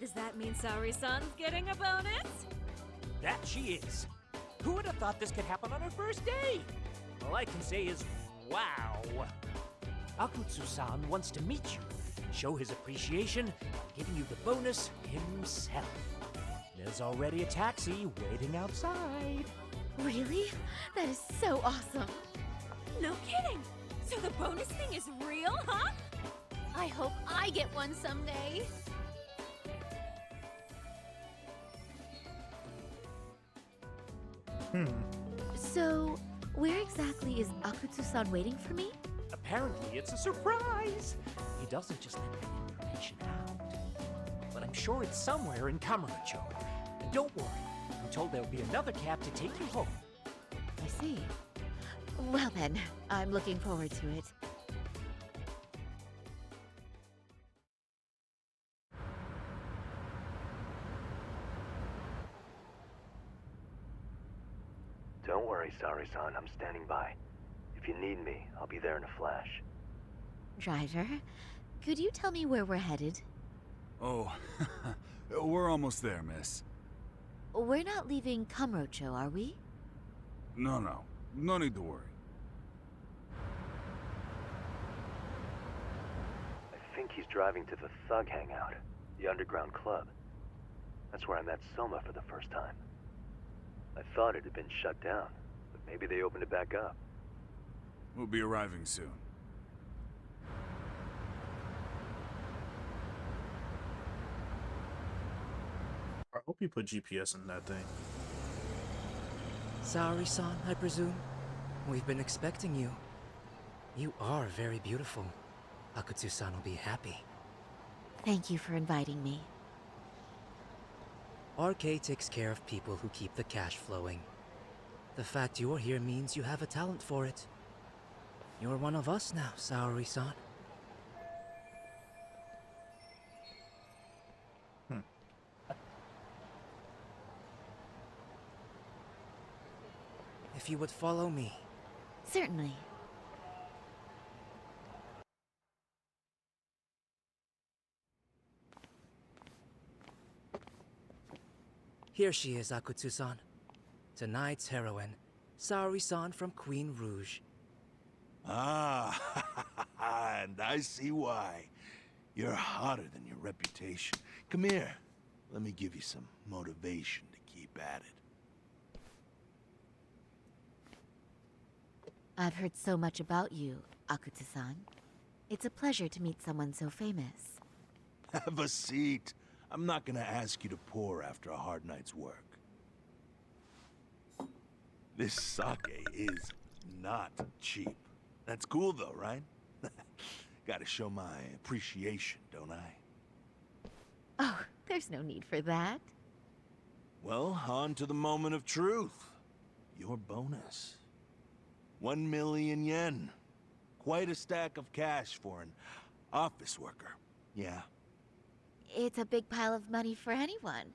does that mean Saori-san's getting a bonus? That she is. Who would have thought this could happen on her first day? All I can say is, wow. Akutsu-san wants to meet you and show his appreciation by giving you the bonus himself. There's already a taxi waiting outside. Really? That is so awesome. No kidding! So the bonus thing is real, huh? I hope I get one someday. So, Where exactly is Akutsu-san waiting for me? Apparently, it's a surprise. He doesn't just let that information out. But I'm sure it's somewhere in Kamurocho. And don't worry, I'm told there'll be another cab to take you home. I see. Well then, I'm looking forward to it. Don't worry, Sari-san. I'm standing by. If you need me, I'll be there in a flash. Driver, could you tell me where we're headed? Oh, we're almost there, miss. We're not leaving Kamurocho, are we? No. No need to worry. I think he's driving to the Thug Hangout, the underground club. That's where I met Soma for the first time. I thought it had been shut down, but maybe they opened it back up. We'll be arriving soon. I hope you put GPS in that thing. Saori-san, I presume? We've been expecting you. You are very beautiful. Akutsu-san will be happy. Thank you for inviting me. RK takes care of people who keep the cash flowing. The fact you're here means you have a talent for it. You're one of us now, Saori-san. If you would follow me. Certainly. Here she is, Akutsu-san. Tonight's heroine, Saori-san from Queen Rouge. Ah, and I see why. You're hotter than your reputation. Come here. Let me give you some motivation to keep at it. I've heard so much about you, Akutsu-san. It's a pleasure to meet someone so famous. Have a seat. I'm not gonna ask you to pour after a hard night's work. This sake is not cheap. That's cool though, right? Gotta show my appreciation, don't I? Oh, there's no need for that. Well, on to the moment of truth. Your bonus. 1 million yen. Quite a stack of cash for an office worker. Yeah. It's a big pile of money for anyone.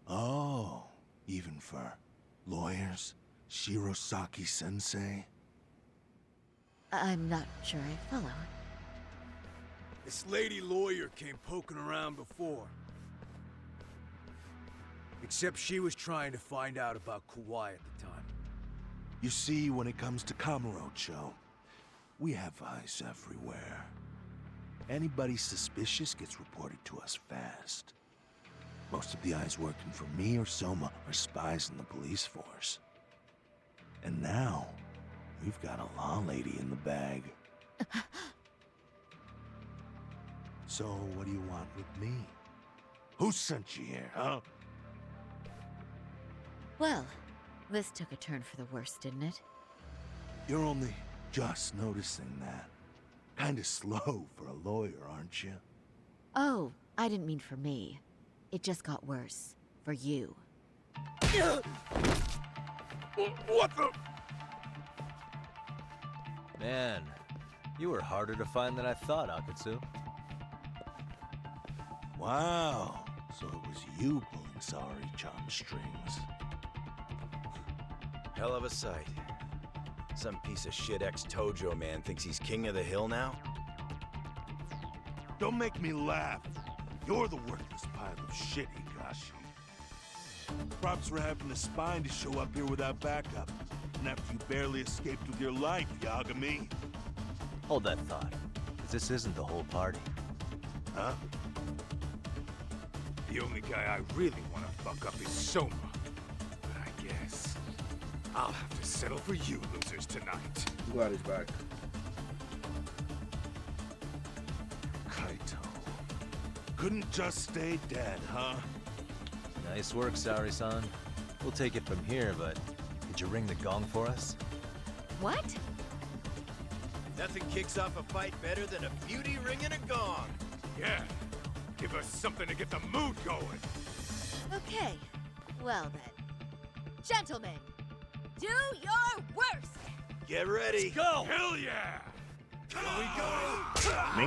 Oh, even for lawyers? Shirosaki-sensei? I'm not sure I follow. This lady lawyer came poking around before. Except she was trying to find out about Kauai at the time. You see, when it comes to Kamurocho, we have eyes everywhere. Anybody suspicious gets reported to us fast. Most of the eyes working for me or Soma are spies in the police force. And now, we've got a law lady in the bag. So, what do you want with me? Who sent you here, huh? Well, this took a turn for the worse, didn't it? You're only just noticing that. Kinda slow for a lawyer, aren't you? Oh, I didn't mean for me. It just got worse. For you. What the? Man, you were harder to find than I thought, Akutsu. Wow, so it was you pulling Saori-chan's strings. Hell of a sight. Some piece of shit ex-Tojo man thinks he's king of the hill now? Don't make me laugh. You're the worthless pile of shit, Higashi. Props for having the spine to show up here without backup. And after you barely escaped with your life, Yagami. Hold that thought, 'cause this isn't the whole party. Huh? The only guy I really want to fuck up is Soma. But I guess I'll have to settle for you losers tonight. I'm glad he's back. Kaito. Couldn't just stay dead, huh? Nice work, Saori-san. We'll take it from here, but could you ring the gong for us? What? Nothing kicks off a fight better than a beauty ring and a gong. Yeah. Give us something to get the mood going. Okay. Well then. Gentlemen, do your worst! Get ready. Let's go! Hell yeah! Here we go. Me?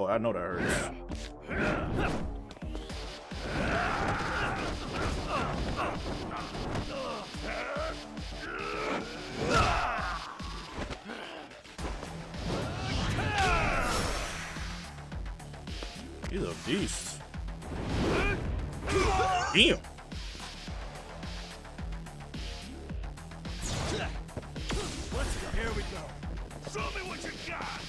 Oh, I know that hurts. He's a beast. Damn. Let's go. Here we go. Show me what you got.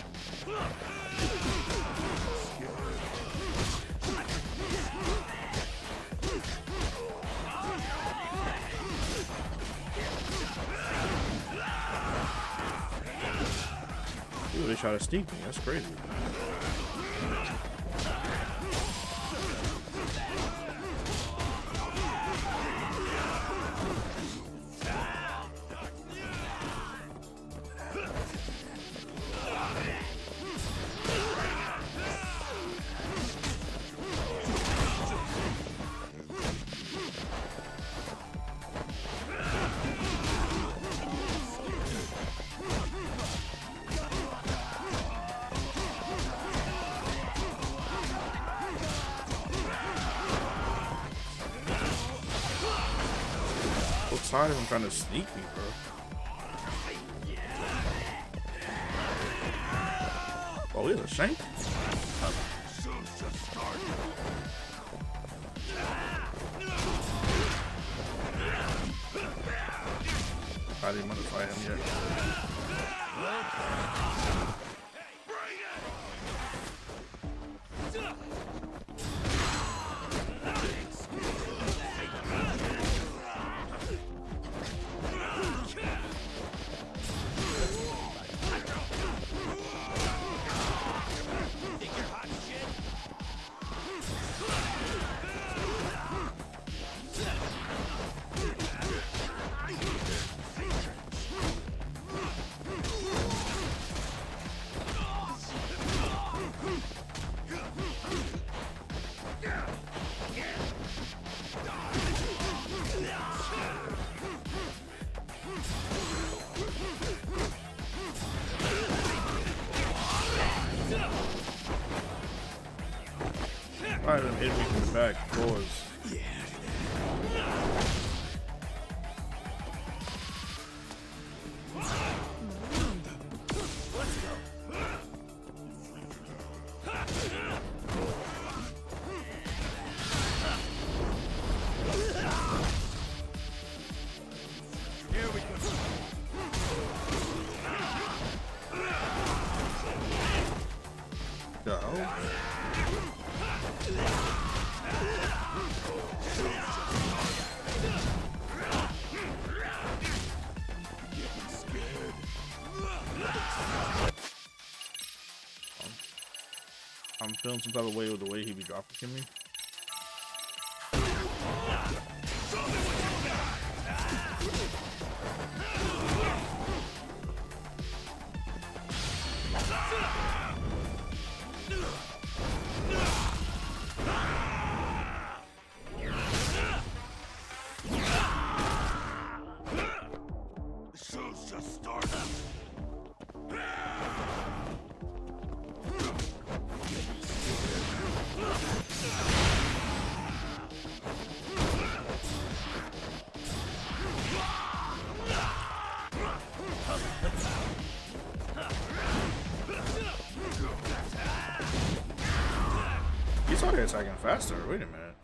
Ooh, they try to sneak me. That's crazy. So tired of him trying to sneak me, bro. Oh, he's a shank. I didn't want to fight him yet. Alright, then hit me from the back. Pause. The hell? I'm feeling some type of way with the way he be drop kicking me. Show's just started. He started attacking faster. Wait a minute.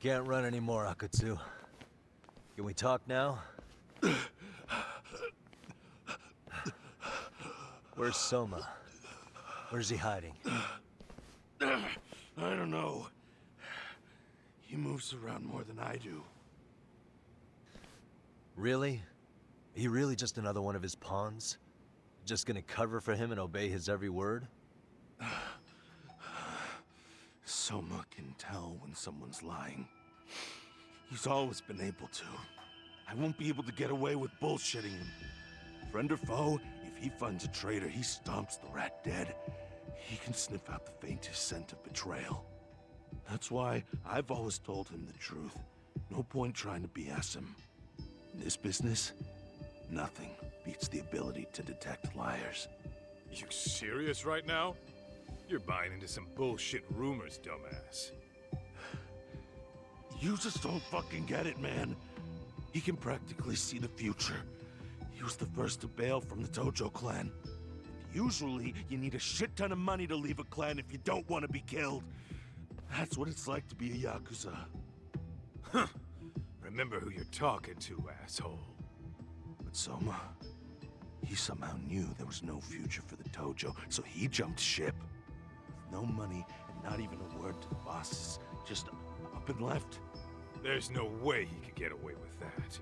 You can't run anymore, Akatsu. Can we talk now? Where's Soma? Where's he hiding? I don't know. He moves around more than I do. Really? He really just another one of his pawns? Just gonna cover for him and obey his every word? Soma can tell when someone's lying. He's always been able to. I won't be able to get away with bullshitting him. Friend or foe, if he finds a traitor, he stomps the rat dead. He can sniff out the faintest scent of betrayal. That's why I've always told him the truth. No point trying to BS him. In this business, nothing beats the ability to detect liars. You serious right now? You're buying into some bullshit rumors, dumbass. You just don't fucking get it, man. He can practically see the future. He was the first to bail from the Tojo clan. Usually, you need a shit ton of money to leave a clan if you don't want to be killed. That's what it's like to be a Yakuza. Huh. Remember who you're talking to, asshole. But Soma, he somehow knew there was no future for the Tojo, so he jumped ship. With no money and not even a word to the bosses, just up and left. There's no way he could get away with that.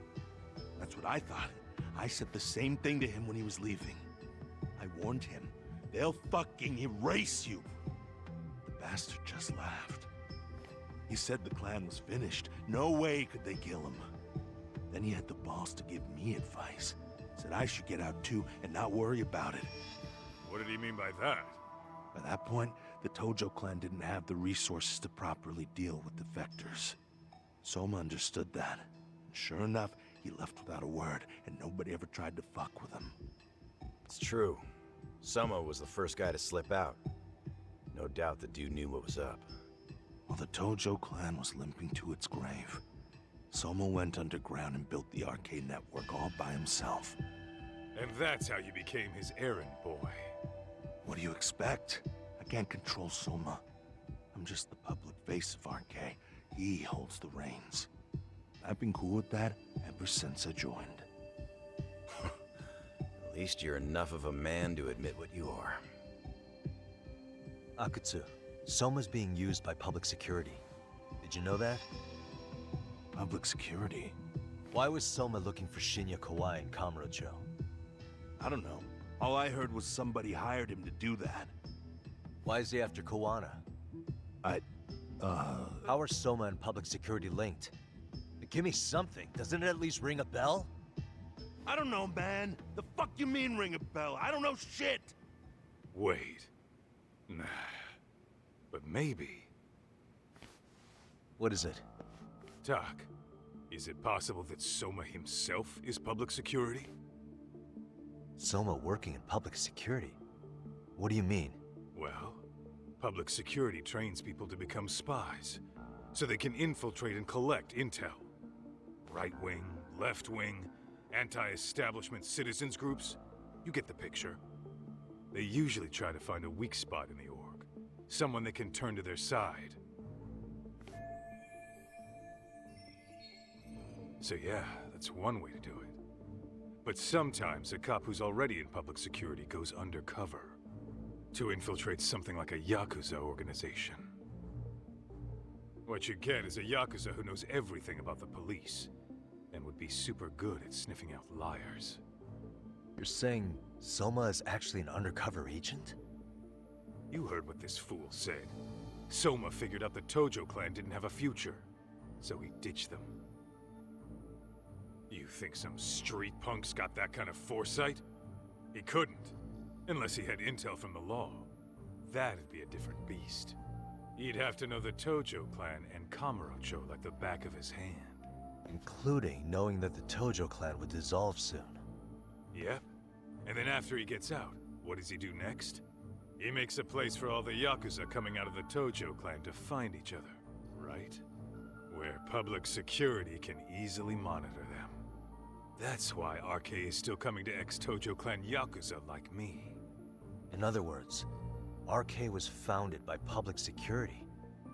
That's what I thought. I said the same thing to him when he was leaving. I warned him, they'll fucking erase you. The bastard just laughed. He said the clan was finished. No way could they kill him. Then he had the balls to give me advice. Said I should get out too and not worry about it. What did he mean by that? By that point, the Tojo clan didn't have the resources to properly deal with defectors. Soma understood that. And sure enough, he left without a word, and nobody ever tried to fuck with him. It's true. Soma was the first guy to slip out. No doubt the dude knew what was up. While the Tojo clan was limping to its grave, Soma went underground and built the arcade network all by himself. And that's how you became his errand boy. What do you expect? I can't control Soma. I'm just the public face of RK. He holds the reins. I've been cool with that ever since I joined. At least you're enough of a man to admit what you are. Akatsu, Soma's being used by public security. Did you know that? Public security? Why was Soma looking for Shinya Kawai and Kamurocho? I don't know. All I heard was somebody hired him to do that. Why is he after Kawana? How are Soma and public security linked? Give me something. Doesn't it at least ring a bell? I don't know, man. The fuck you mean ring a bell? I don't know shit. Wait. Nah. But maybe. What is it? Doc, is it possible that Soma himself is public security? Soma working in public security? What do you mean? Well, public security trains people to become spies, so they can infiltrate and collect intel. Right wing, left wing, anti-establishment citizens groups. You get the picture. They usually try to find a weak spot in the org. Someone they can turn to their side. So yeah, that's one way to do it. But sometimes a cop who's already in public security goes undercover to infiltrate something like a Yakuza organization. What you get is a Yakuza who knows everything about the police and would be super good at sniffing out liars. You're saying Soma is actually an undercover agent? You heard what this fool said. Soma figured out the Tojo clan didn't have a future, so he ditched them. You think some street punk's got that kind of foresight? He couldn't, unless he had intel from the law. That'd be a different beast. He'd have to know the Tojo clan and Kamurocho like the back of his hand. Including knowing that the Tojo clan would dissolve soon. Yep. And then after he gets out, what does he do next? He makes a place for all the Yakuza coming out of the Tojo clan to find each other, right? Where public security can easily monitor them. That's why RK is still coming to ex-Tojo clan Yakuza like me. In other words, RK was founded by public security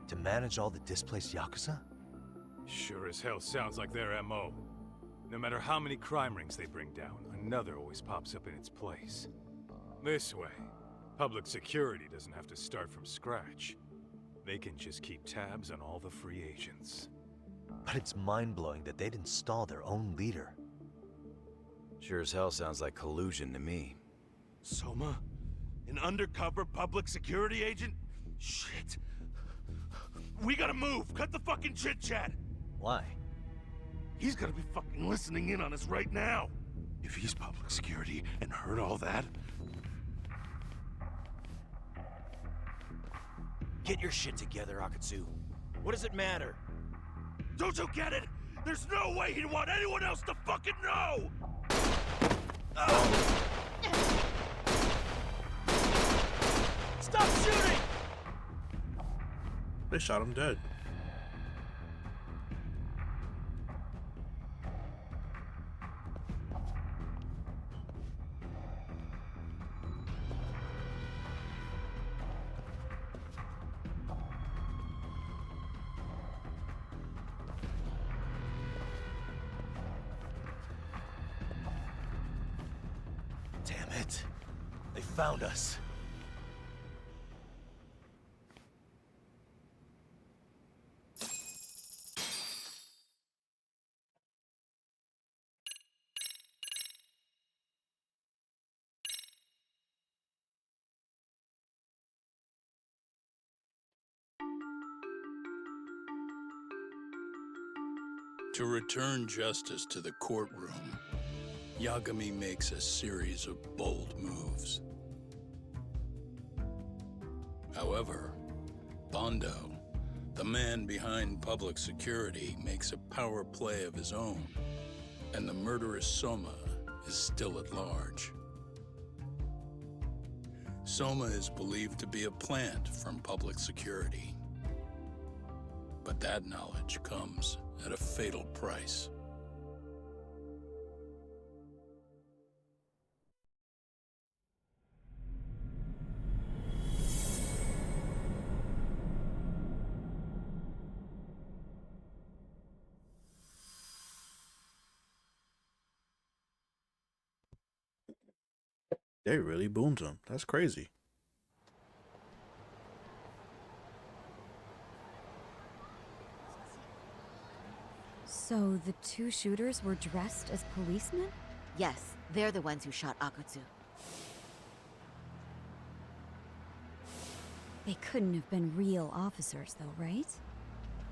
to manage all the displaced Yakuza? Sure as hell sounds like their MO. No matter how many crime rings they bring down, another always pops up in its place. This way, public security doesn't have to start from scratch. They can just keep tabs on all the free agents. But it's mind-blowing that they'd install their own leader. Sure as hell sounds like collusion to me. Soma? An undercover public security agent? Shit. We gotta move! Cut the fucking chit-chat! Why? He's gotta be fucking listening in on us right now! If he's public security and heard all that... Get your shit together, Akatsu. What does it matter? Don't you get it? There's no way he'd want anyone else to fucking know! Oh. Stop shooting! They shot him dead. Damn it. They found us. To return justice to the courtroom, Yagami makes a series of bold moves. However, Bondo, the man behind public security, makes a power play of his own, and the murderous Soma is still at large. Soma is believed to be a plant from public security, but that knowledge comes at a fatal price. They really boomed him. That's crazy. So the two shooters were dressed as policemen? Yes, they're the ones who shot Akatsu. They couldn't have been real officers, though, right?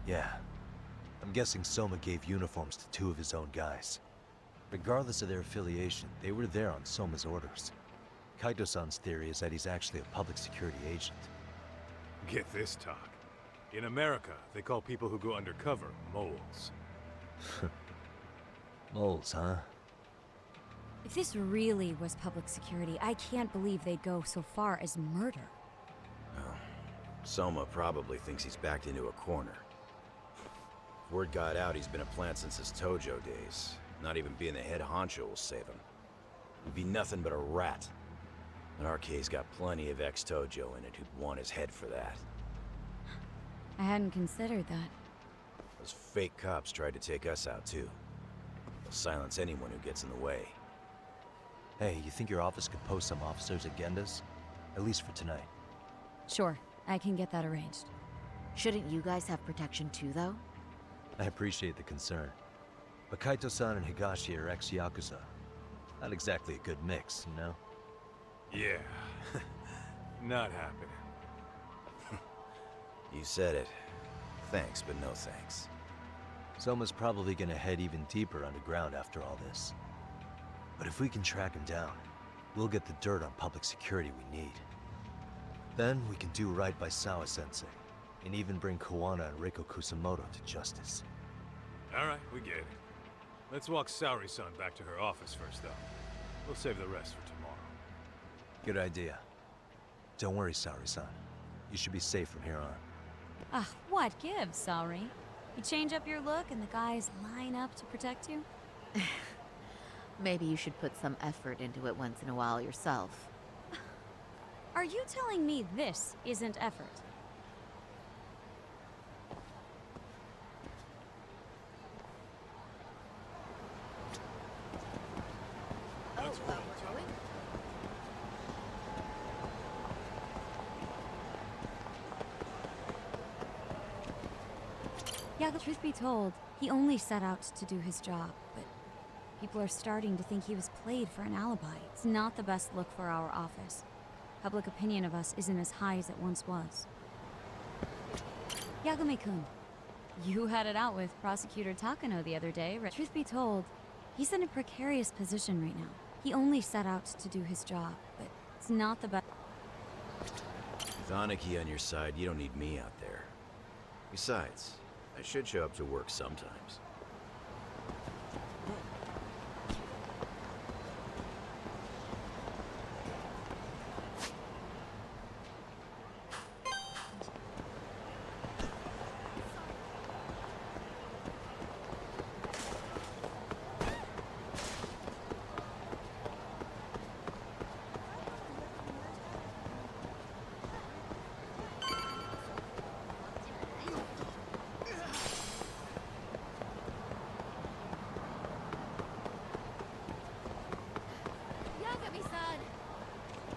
Yeah. I'm guessing Soma gave uniforms to two of his own guys. Regardless of their affiliation, they were there on Soma's orders. Kaito-san's theory is that he's actually a public security agent. Get this, talk. In America, they call people who go undercover moles. Moles, huh? If this really was public security, I can't believe they'd go so far as murder. Well, Soma probably thinks he's backed into a corner. If word got out he's been a plant since his Tojo days. Not even being the head honcho will save him. He'd be nothing but a rat. And RK's got plenty of ex-Tojo in it who'd want his head for that. I hadn't considered that. Those fake cops tried to take us out too. They'll silence anyone who gets in the way. Hey, you think your office could post some officers' agendas? At least for tonight. Sure, I can get that arranged. Shouldn't you guys have protection too, though? I appreciate the concern. But Kaito-san and Higashi are ex-Yakuza. Not exactly a good mix, you know? Yeah. Not happening. You said it. Thanks, but no thanks. Soma's probably gonna head even deeper underground after all this. But if we can track him down, we'll get the dirt on public security we need. Then we can do right by Sawa-sensei, and even bring Kawana and Reiko Kusamoto to justice. Alright, we get it. Let's walk Saori-san back to her office first, though. We'll save the rest for tomorrow. Good idea. Don't worry, Saori-san. You should be safe from here on. Ah, what gives, Saori? You change up your look and the guys line up to protect you? Maybe you should put some effort into it once in a while yourself. Are you telling me this isn't effort? Yeah, the truth be told, he only set out to do his job, but people are starting to think he was played for an alibi. It's not the best look for our office. Public opinion of us isn't as high as it once was. Yagami-kun, you had it out with Prosecutor Takano the other day, right? Truth be told, he's in a precarious position right now. He only set out to do his job, but it's not the best. With Aniki on your side, you don't need me out there. Besides, I should show up to work sometimes.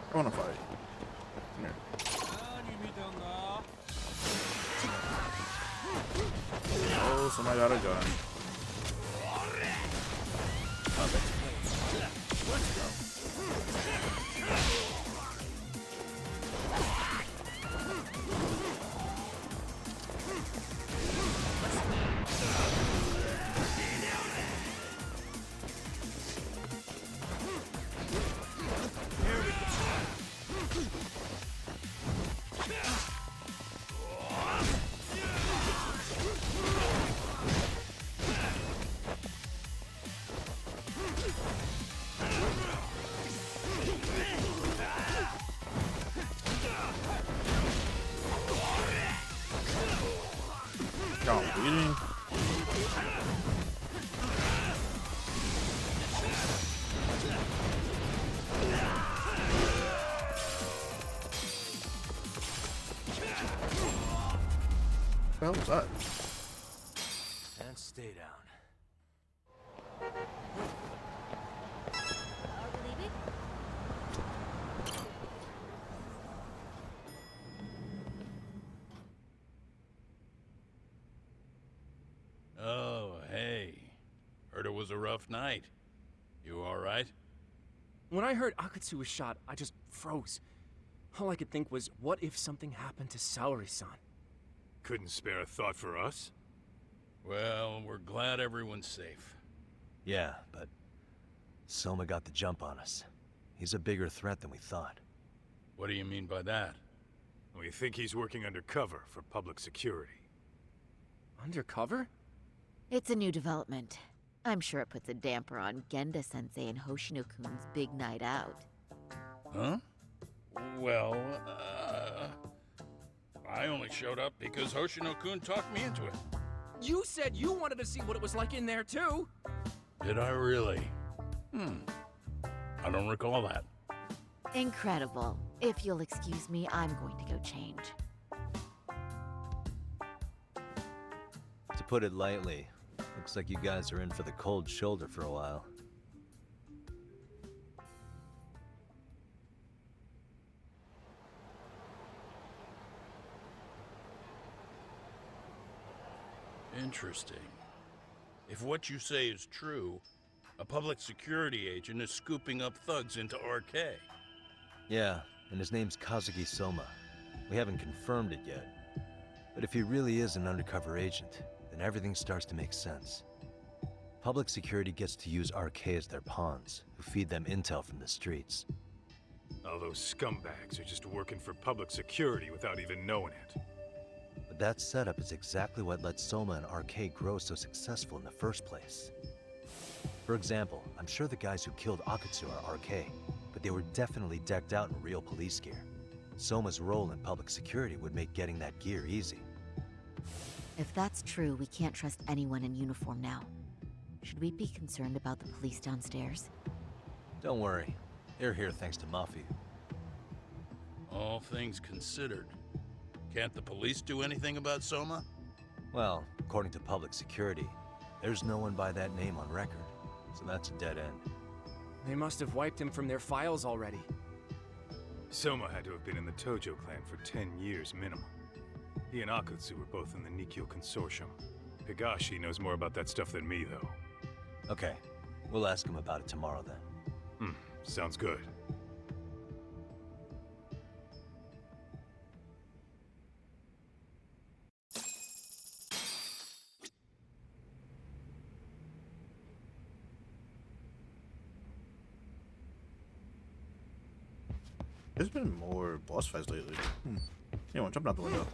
I wanna fight. Come here. Oh, somebody got a gun. Let's go. Y'all bleeding? What the hell was that? And stay down. Oh, hey. Heard it was a rough night. You alright? When I heard Akatsu was shot, I just froze. All I could think was, what if something happened to Saori-san? Couldn't spare a thought for us? Well, we're glad everyone's safe. Yeah, but Soma got the jump on us. He's a bigger threat than we thought. What do you mean by that? We think he's working undercover for public security. Undercover? It's a new development. I'm sure it puts a damper on Genda-sensei and Hoshino-kun's big night out. Huh? Well, I only showed up because Hoshino-kun talked me into it. You said you wanted to see what it was like in there, too! Did I really? I don't recall that. Incredible. If you'll excuse me, I'm going to go change. To put it lightly, looks like you guys are in for the cold shoulder for a while. Interesting. If what you say is true, a public security agent is scooping up thugs into RK. Yeah, and his name's Kazuki Soma. We haven't confirmed it yet. But if he really is an undercover agent, then everything starts to make sense. Public security gets to use RK as their pawns, who feed them intel from the streets. All those scumbags are just working for public security without even knowing it. But that setup is exactly what let Soma and RK grow so successful in the first place. For example, I'm sure the guys who killed Akatsu are RK, but they were definitely decked out in real police gear. Soma's role in public security would make getting that gear easy. If that's true, we can't trust anyone in uniform now. Should we be concerned about the police downstairs? Don't worry. They're here thanks to Mafu. All things considered, can't the police do anything about Soma? Well, according to public security, there's no one by that name on record, so that's a dead end. They must have wiped him from their files already. Soma had to have been in the Tojo clan for 10 years minimum. He and Akatsu were both in the Nikkyo Consortium. Higashi knows more about that stuff than me, though. Okay, we'll ask him about it tomorrow then. Sounds good. There's been more boss fights lately. Anyone jumping out the window?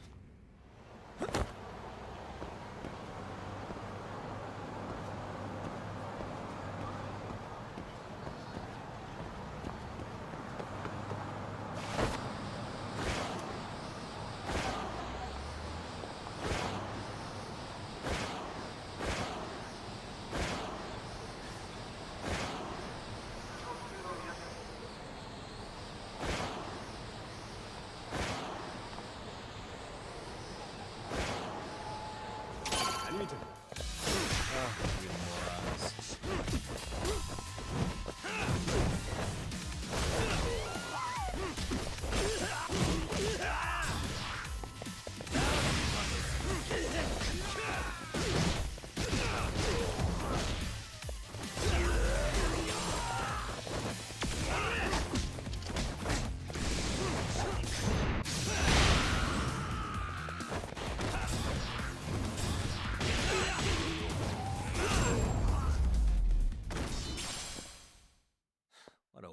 What a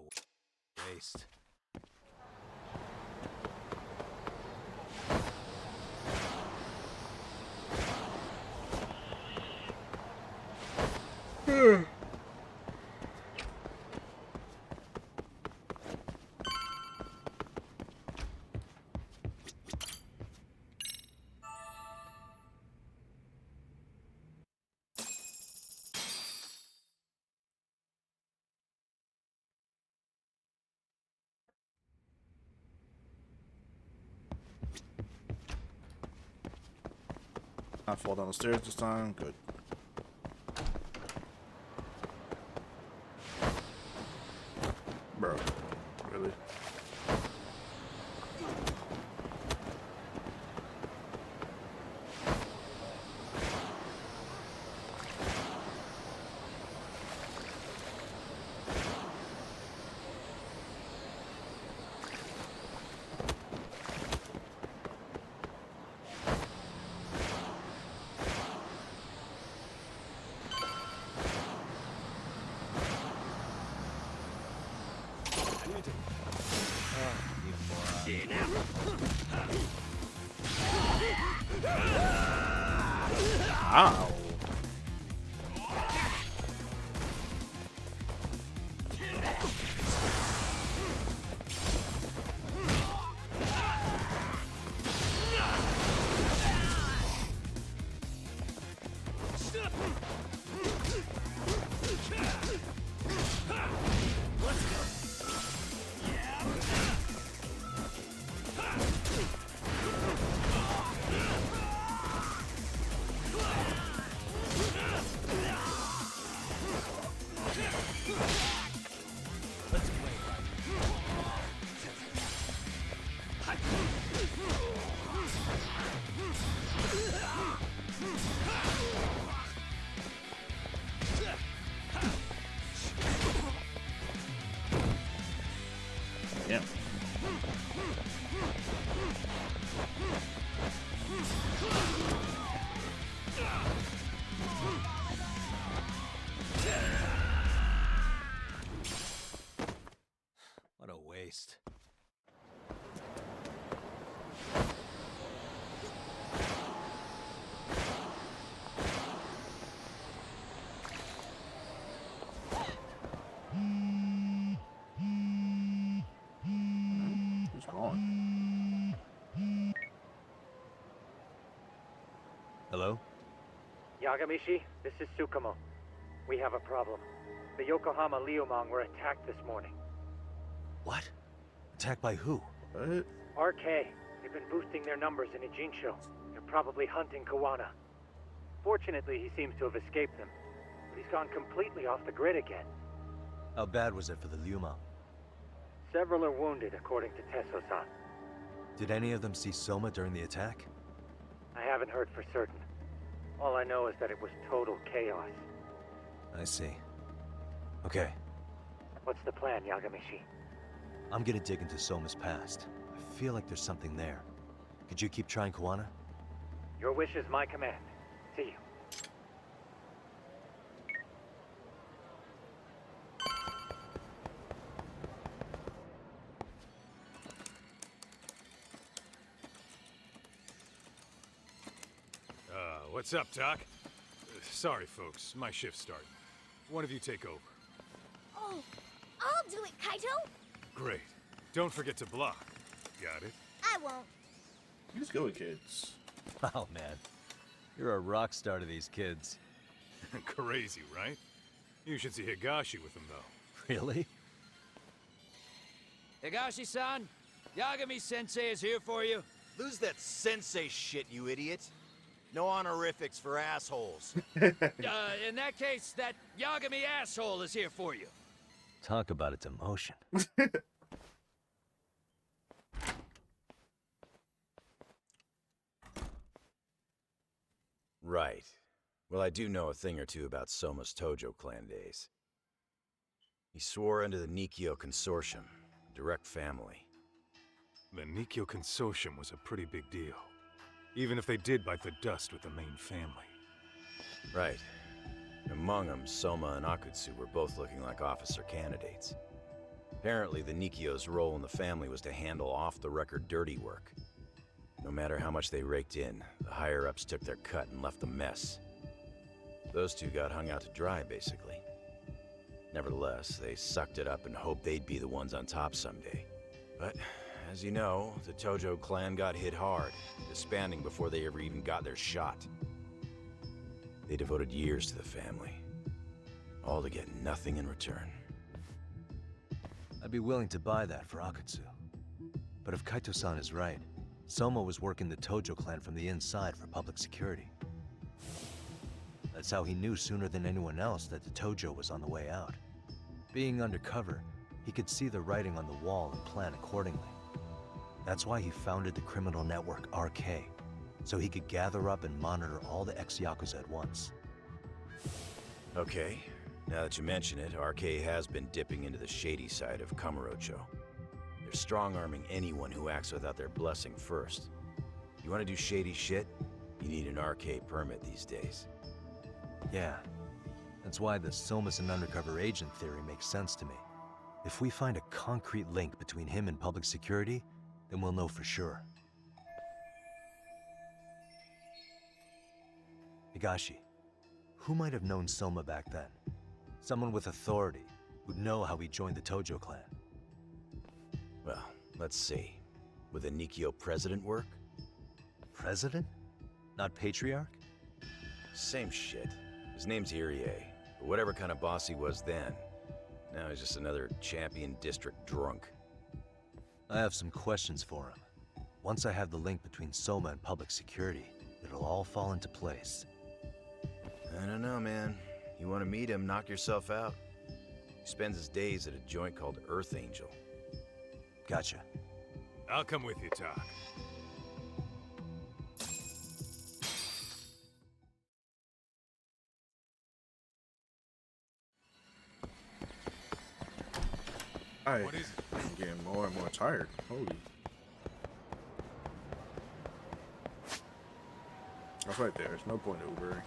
waste. Not fall down the stairs this time. Good. Bro, really? Ow. Yeah. What a waste. Who's calling? Hello? Yagamishi, this is Tsukumo. We have a problem. The Yokohama Liumang were attacked this morning. What? Attacked by who? What? RK. They've been boosting their numbers in Ijincho. They're probably hunting Kawana. Fortunately, he seems to have escaped them. But he's gone completely off the grid again. How bad was it for the Liumang? Several are wounded, according to Tesso-san. Did any of them see Soma during the attack? I haven't heard for certain. All I know is that it was total chaos. I see. Okay, What's the plan, Yagamishi? I'm gonna dig into Soma's past. I feel like there's something there. Could you keep trying, Kawana? Your wish is my command. See you. What's up, Doc? Sorry, folks. My shift's starting. One of you take over. Oh, I'll do it, Kaito. Great. Don't forget to block. Got it? I won't. He's good with kids. Oh, man. You're a rock star to these kids. Crazy, right? You should see Higashi with them, though. Really? Higashi-san, Yagami-sensei is here for you. Lose that sensei shit, you idiot. No honorifics for assholes. In that case, that Yagami asshole is here for you. Talk about its emotion. Right. Well, I do know a thing or two about Soma's Tojo clan days. He swore under the Nikio Consortium, a direct family. The Nikio Consortium was a pretty big deal. Even if they did bite the dust with the main family. Right. Among them, Soma and Akutsu were both looking like officer candidates. Apparently, the Nikio's role in the family was to handle off-the-record dirty work. No matter how much they raked in, the higher-ups took their cut and left a mess. Those two got hung out to dry, basically. Nevertheless, they sucked it up and hoped they'd be the ones on top someday. But, as you know, the Tojo clan got hit hard, disbanding before they ever even got their shot. They devoted years to the family, all to get nothing in return. I'd be willing to buy that for Akutsu. But if Kaito-san is right, Soma was working the Tojo clan from the inside for public security. That's how he knew sooner than anyone else that the Tojo was on the way out. Being undercover, he could see the writing on the wall and plan accordingly. That's why he founded the criminal network RK, so he could gather up and monitor all the ex-Yakuza at once. Okay, now that you mention it, RK has been dipping into the shady side of Kamurocho. They're strong-arming anyone who acts without their blessing first. You want to do shady shit? You need an RK permit these days. Yeah, that's why the Soma's an undercover agent theory makes sense to me. If we find a concrete link between him and public security, then we'll know for sure. Higashi, who might have known Soma back then? Someone with authority, who'd know how he joined the Tojo clan. Well, let's see. Would the Nikio president work? President? Not patriarch? Same shit. His name's Irie, but whatever kind of boss he was then, now he's just another champion district drunk. I have some questions for him. Once I have the link between Soma and public security, it'll all fall into place. I don't know, man. You want to meet him, knock yourself out. He spends his days at a joint called Earth Angel. Gotcha. I'll come with you, Doc. I'm What is it? getting more and more tired. Holy. That's right there. There's no point in Ubering.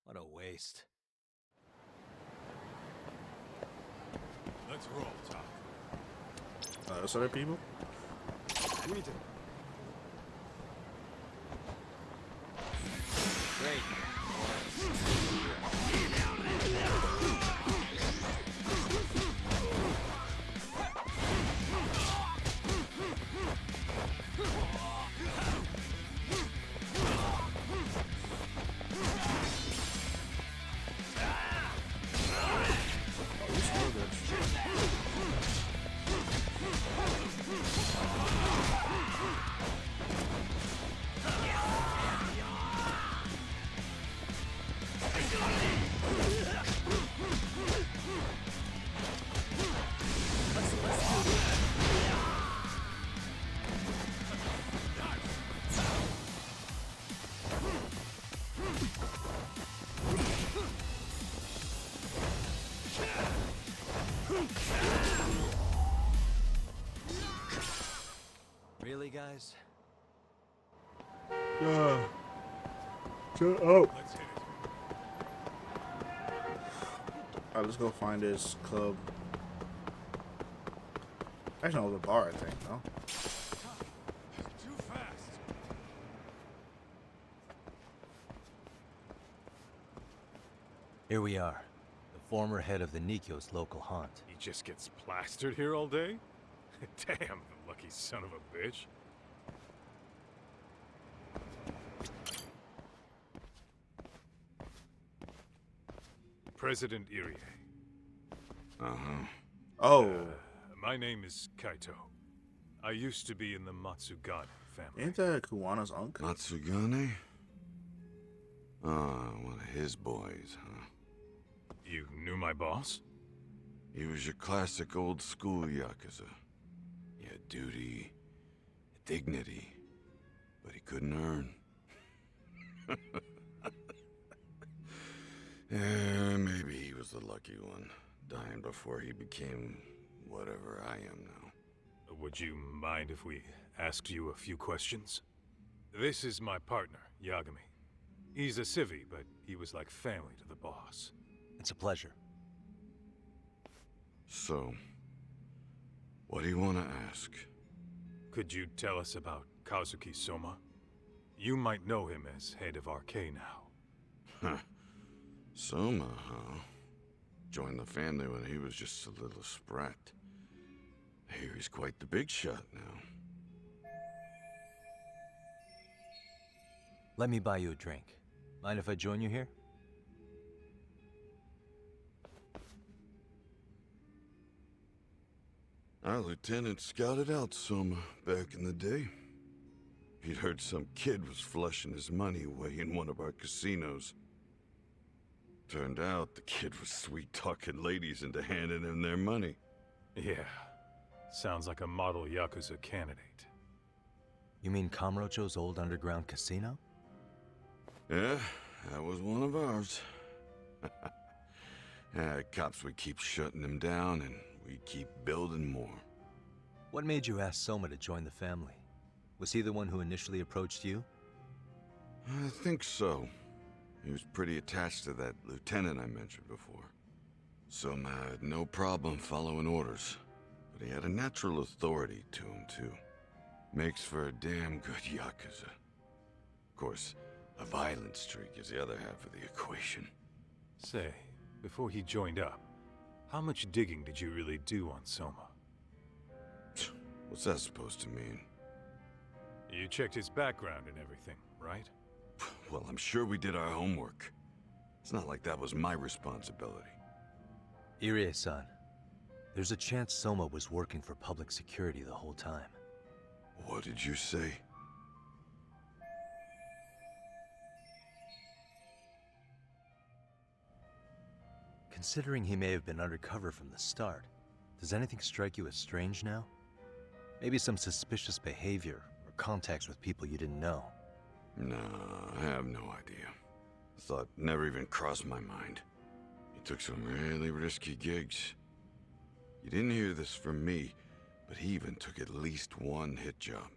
What a waste. Let's roll, Tom. Those other people? We need to... Great. Really, guys? Yeah. Shut up. Let's hit it. Alright, let's go find this club. Actually, no, the bar, I think, no? Too fast. Here we are. The former head of the Nikyos local haunt. He just gets plastered here all day? Damn, the lucky son of a bitch. President Irie. Uh-huh. Oh. My name is Kaito. I used to be in the Matsugane family. Ain't that Kuwana's uncle? Matsugane? Ah, one of his boys, huh? You knew my boss? He was your classic old school Yakuza. He had duty, dignity, but he couldn't earn. Yeah, maybe he was the lucky one, dying before he became whatever I am now. Would you mind if we asked you a few questions? This is my partner, Yagami. He's a civvy, but he was like family to the boss. It's a pleasure. So, what do you want to ask? Could you tell us about Kazuki Soma? You might know him as head of RK now. Huh. Soma, huh? Joined the family when he was just a little sprat. I hear he's quite the big shot now. Let me buy you a drink. Mind if I join you here? Our lieutenant scouted out Soma back in the day. He'd heard some kid was flushing his money away in one of our casinos. Turned out the kid was sweet-talking ladies into handing him their money. Yeah. Sounds like a model Yakuza candidate. You mean Kamurocho's old underground casino? Yeah, that was one of ours. Cops would keep shutting him down, and we'd keep building more. What made you ask Soma to join the family? Was he the one who initially approached you? I think so. He was pretty attached to that lieutenant I mentioned before. Soma had no problem following orders, but he had a natural authority to him, too. Makes for a damn good Yakuza. Of course, a violent streak is the other half of the equation. Say, before he joined up, how much digging did you really do on Soma? What's that supposed to mean? You checked his background and everything, right? Well, I'm sure we did our homework. It's not like that was my responsibility. Irie-san, there's a chance Soma was working for public security the whole time. What did you say? Considering he may have been undercover from the start, does anything strike you as strange now? Maybe some suspicious behavior or contacts with people you didn't know. No, I have no idea. Thought never even crossed my mind. He took some really risky gigs. You didn't hear this from me, but he even took at least one hit job.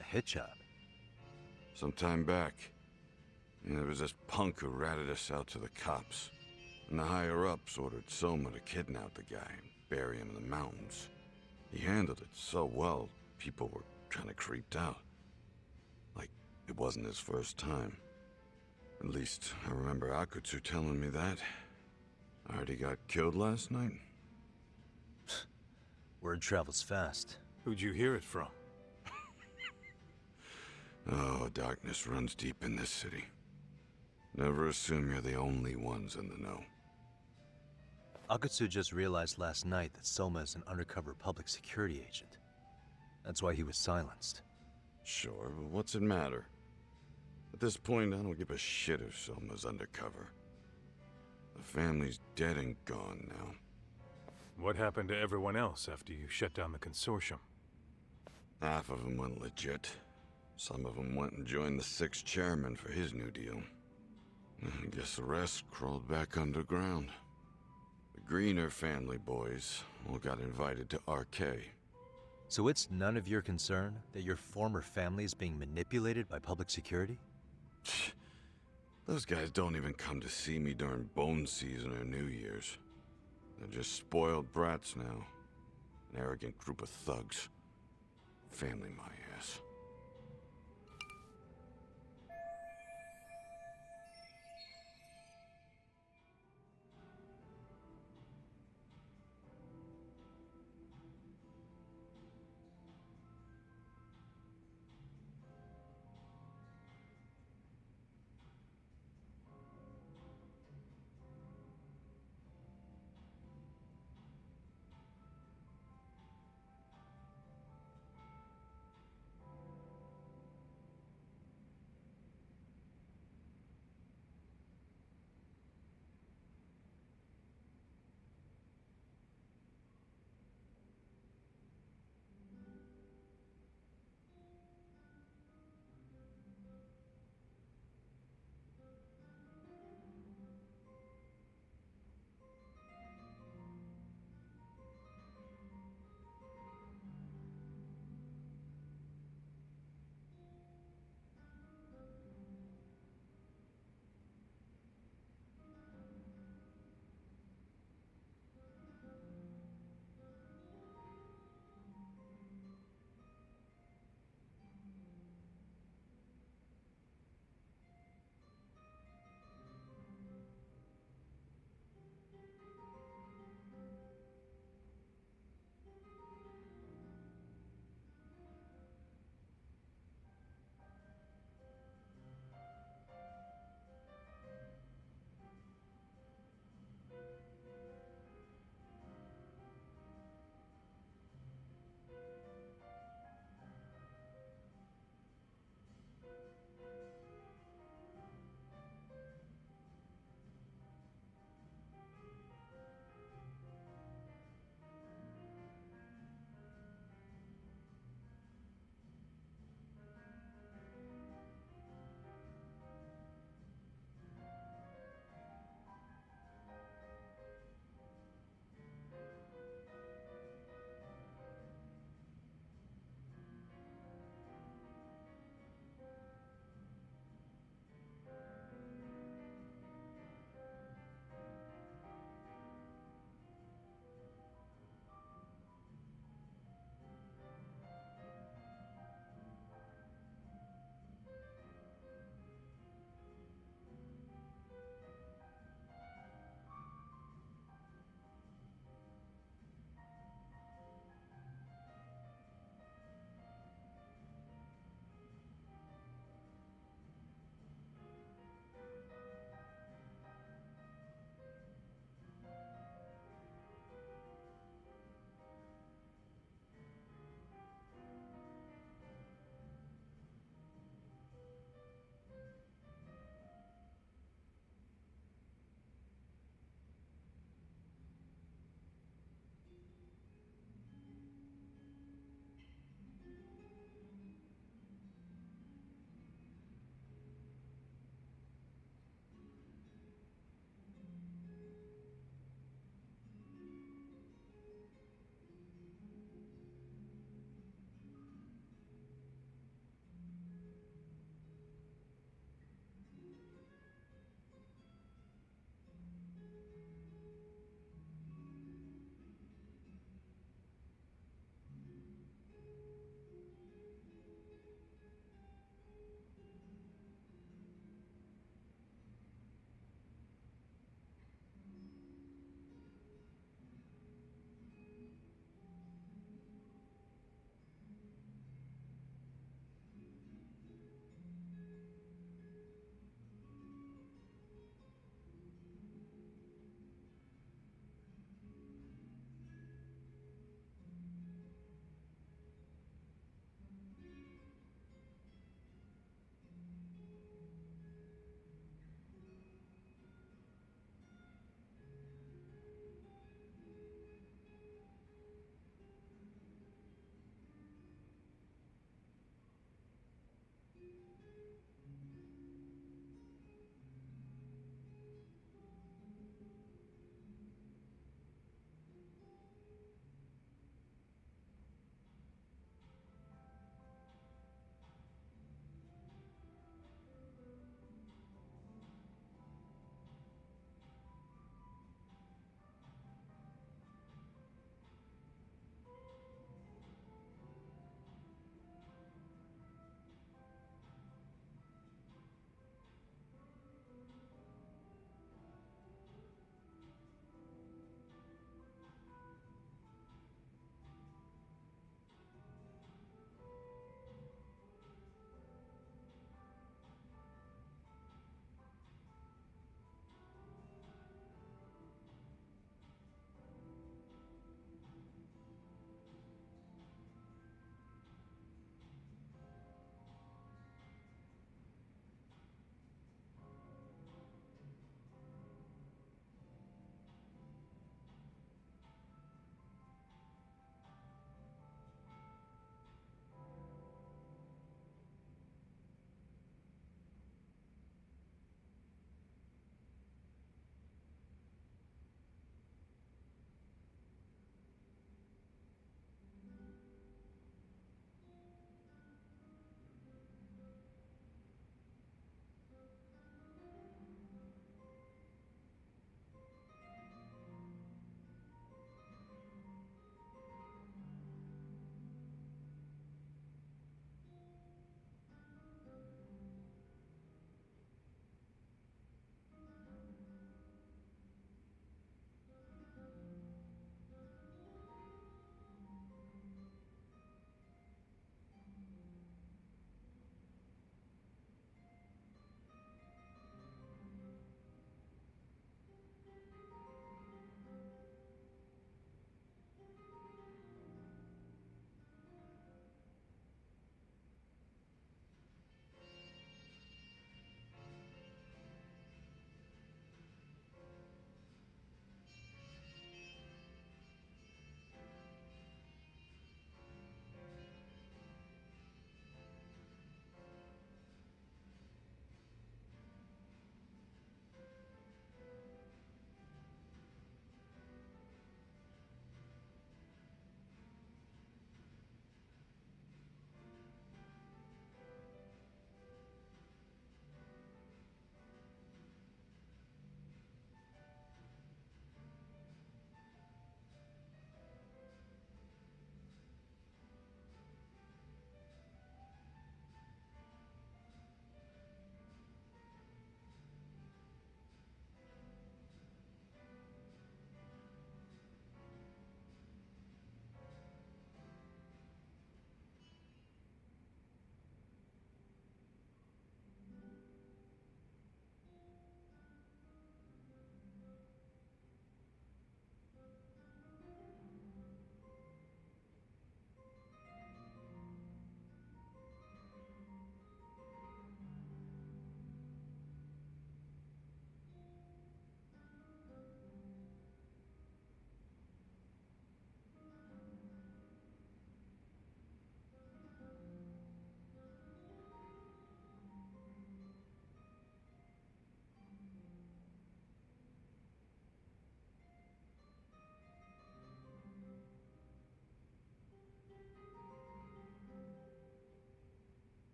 A hit job? Some time back, there was this punk who ratted us out to the cops. and the higher-ups ordered Soma to kidnap the guy and bury him in the mountains. He handled it so well, people were kind of creeped out. Like, it wasn't his first time. At least, I remember Akutsu telling me that. I heard he got killed last night. Word travels fast. Who'd you hear it from? Oh, darkness runs deep in this city. Never assume you're the only ones in the know. Akutsu just realized last night that Soma is an undercover public security agent. That's why he was silenced. Sure, but what's it matter? At this point, I don't give a shit if Soma's undercover. The family's dead and gone now. What happened to everyone else after you shut down the consortium? Half of them went legit. Some of them went and joined the 6th chairman for his new deal. I guess the rest crawled back underground. The Greener family boys all got invited to RK. So it's none of your concern that your former family is being manipulated by public security? Those guys don't even come to see me during bone season or New Year's. They're just spoiled brats now. An arrogant group of thugs. Family my ass.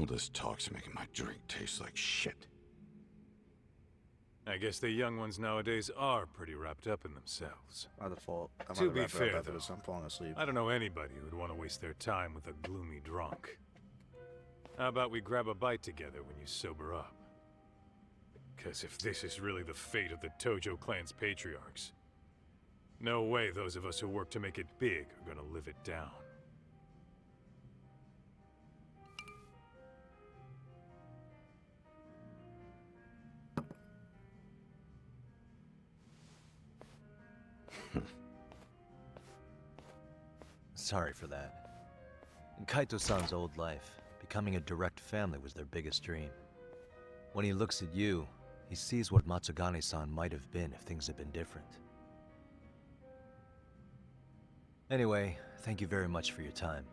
All this talk's making my drink taste like shit. I guess the young ones nowadays are pretty wrapped up in themselves. By default, I'm To gonna be wrap it up fair, after though, this. I'm falling asleep. I don't know anybody who'd want to waste their time with a gloomy drunk. How about we grab a bite together when you sober up? Because if this is really the fate of the Tojo clan's patriarchs, no way those of us who work to make it big are gonna live it down. Sorry for that. In Kaito-san's old life, becoming a direct family was their biggest dream. When he looks at you, he sees what Matsugane-san might have been if things had been different. Anyway, thank you very much for your time.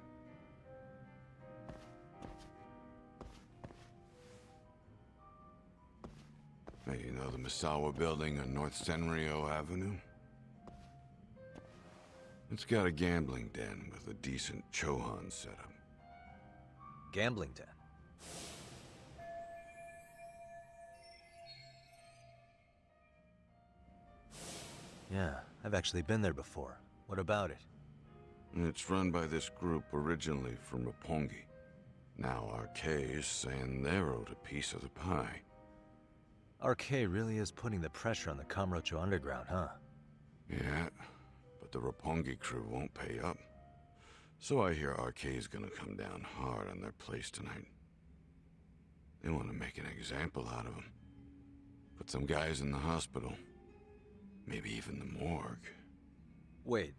Hey, you know the Misawa building on North Senryo Avenue? It's got a gambling den with a decent Chohan setup. Gambling den? Yeah, I've actually been there before. What about it? It's run by this group originally from Roppongi. Now RK is saying they're owed a piece of the pie. RK really is putting the pressure on the Kamurocho Underground, huh? Yeah, but the Roppongi crew won't pay up. So I hear RK is gonna come down hard on their place tonight. They want to make an example out of them. Put some guys in the hospital. Maybe even the morgue. Wait,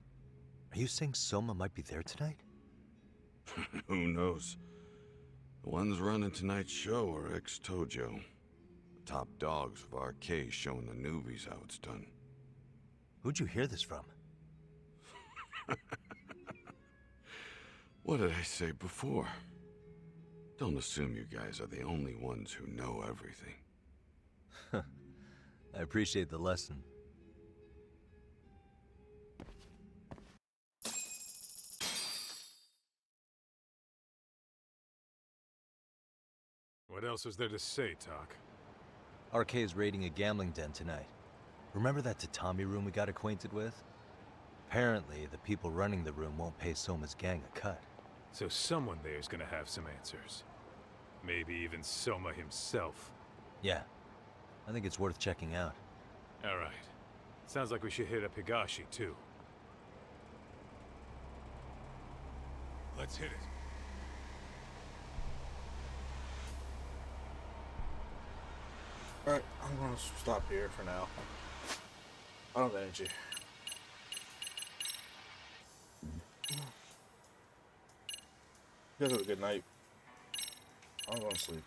are you saying Soma might be there tonight? Who knows? The ones running tonight's show are ex-Tojo. The top dogs of RK showing the newbies how it's done. Who'd you hear this from? What did I say before? Don't assume you guys are the only ones who know everything. I appreciate the lesson. What else is there to say, Talk? RK is raiding a gambling den tonight. Remember that tatami room we got acquainted with? Apparently, the people running the room won't pay Soma's gang a cut. So someone there's gonna have some answers. Maybe even Soma himself. Yeah, I think it's worth checking out. Alright. Sounds like we should hit up Higashi, too. Let's hit it. Alright, I'm gonna stop here for now. I don't have energy. You guys have a good night. I'm going to sleep.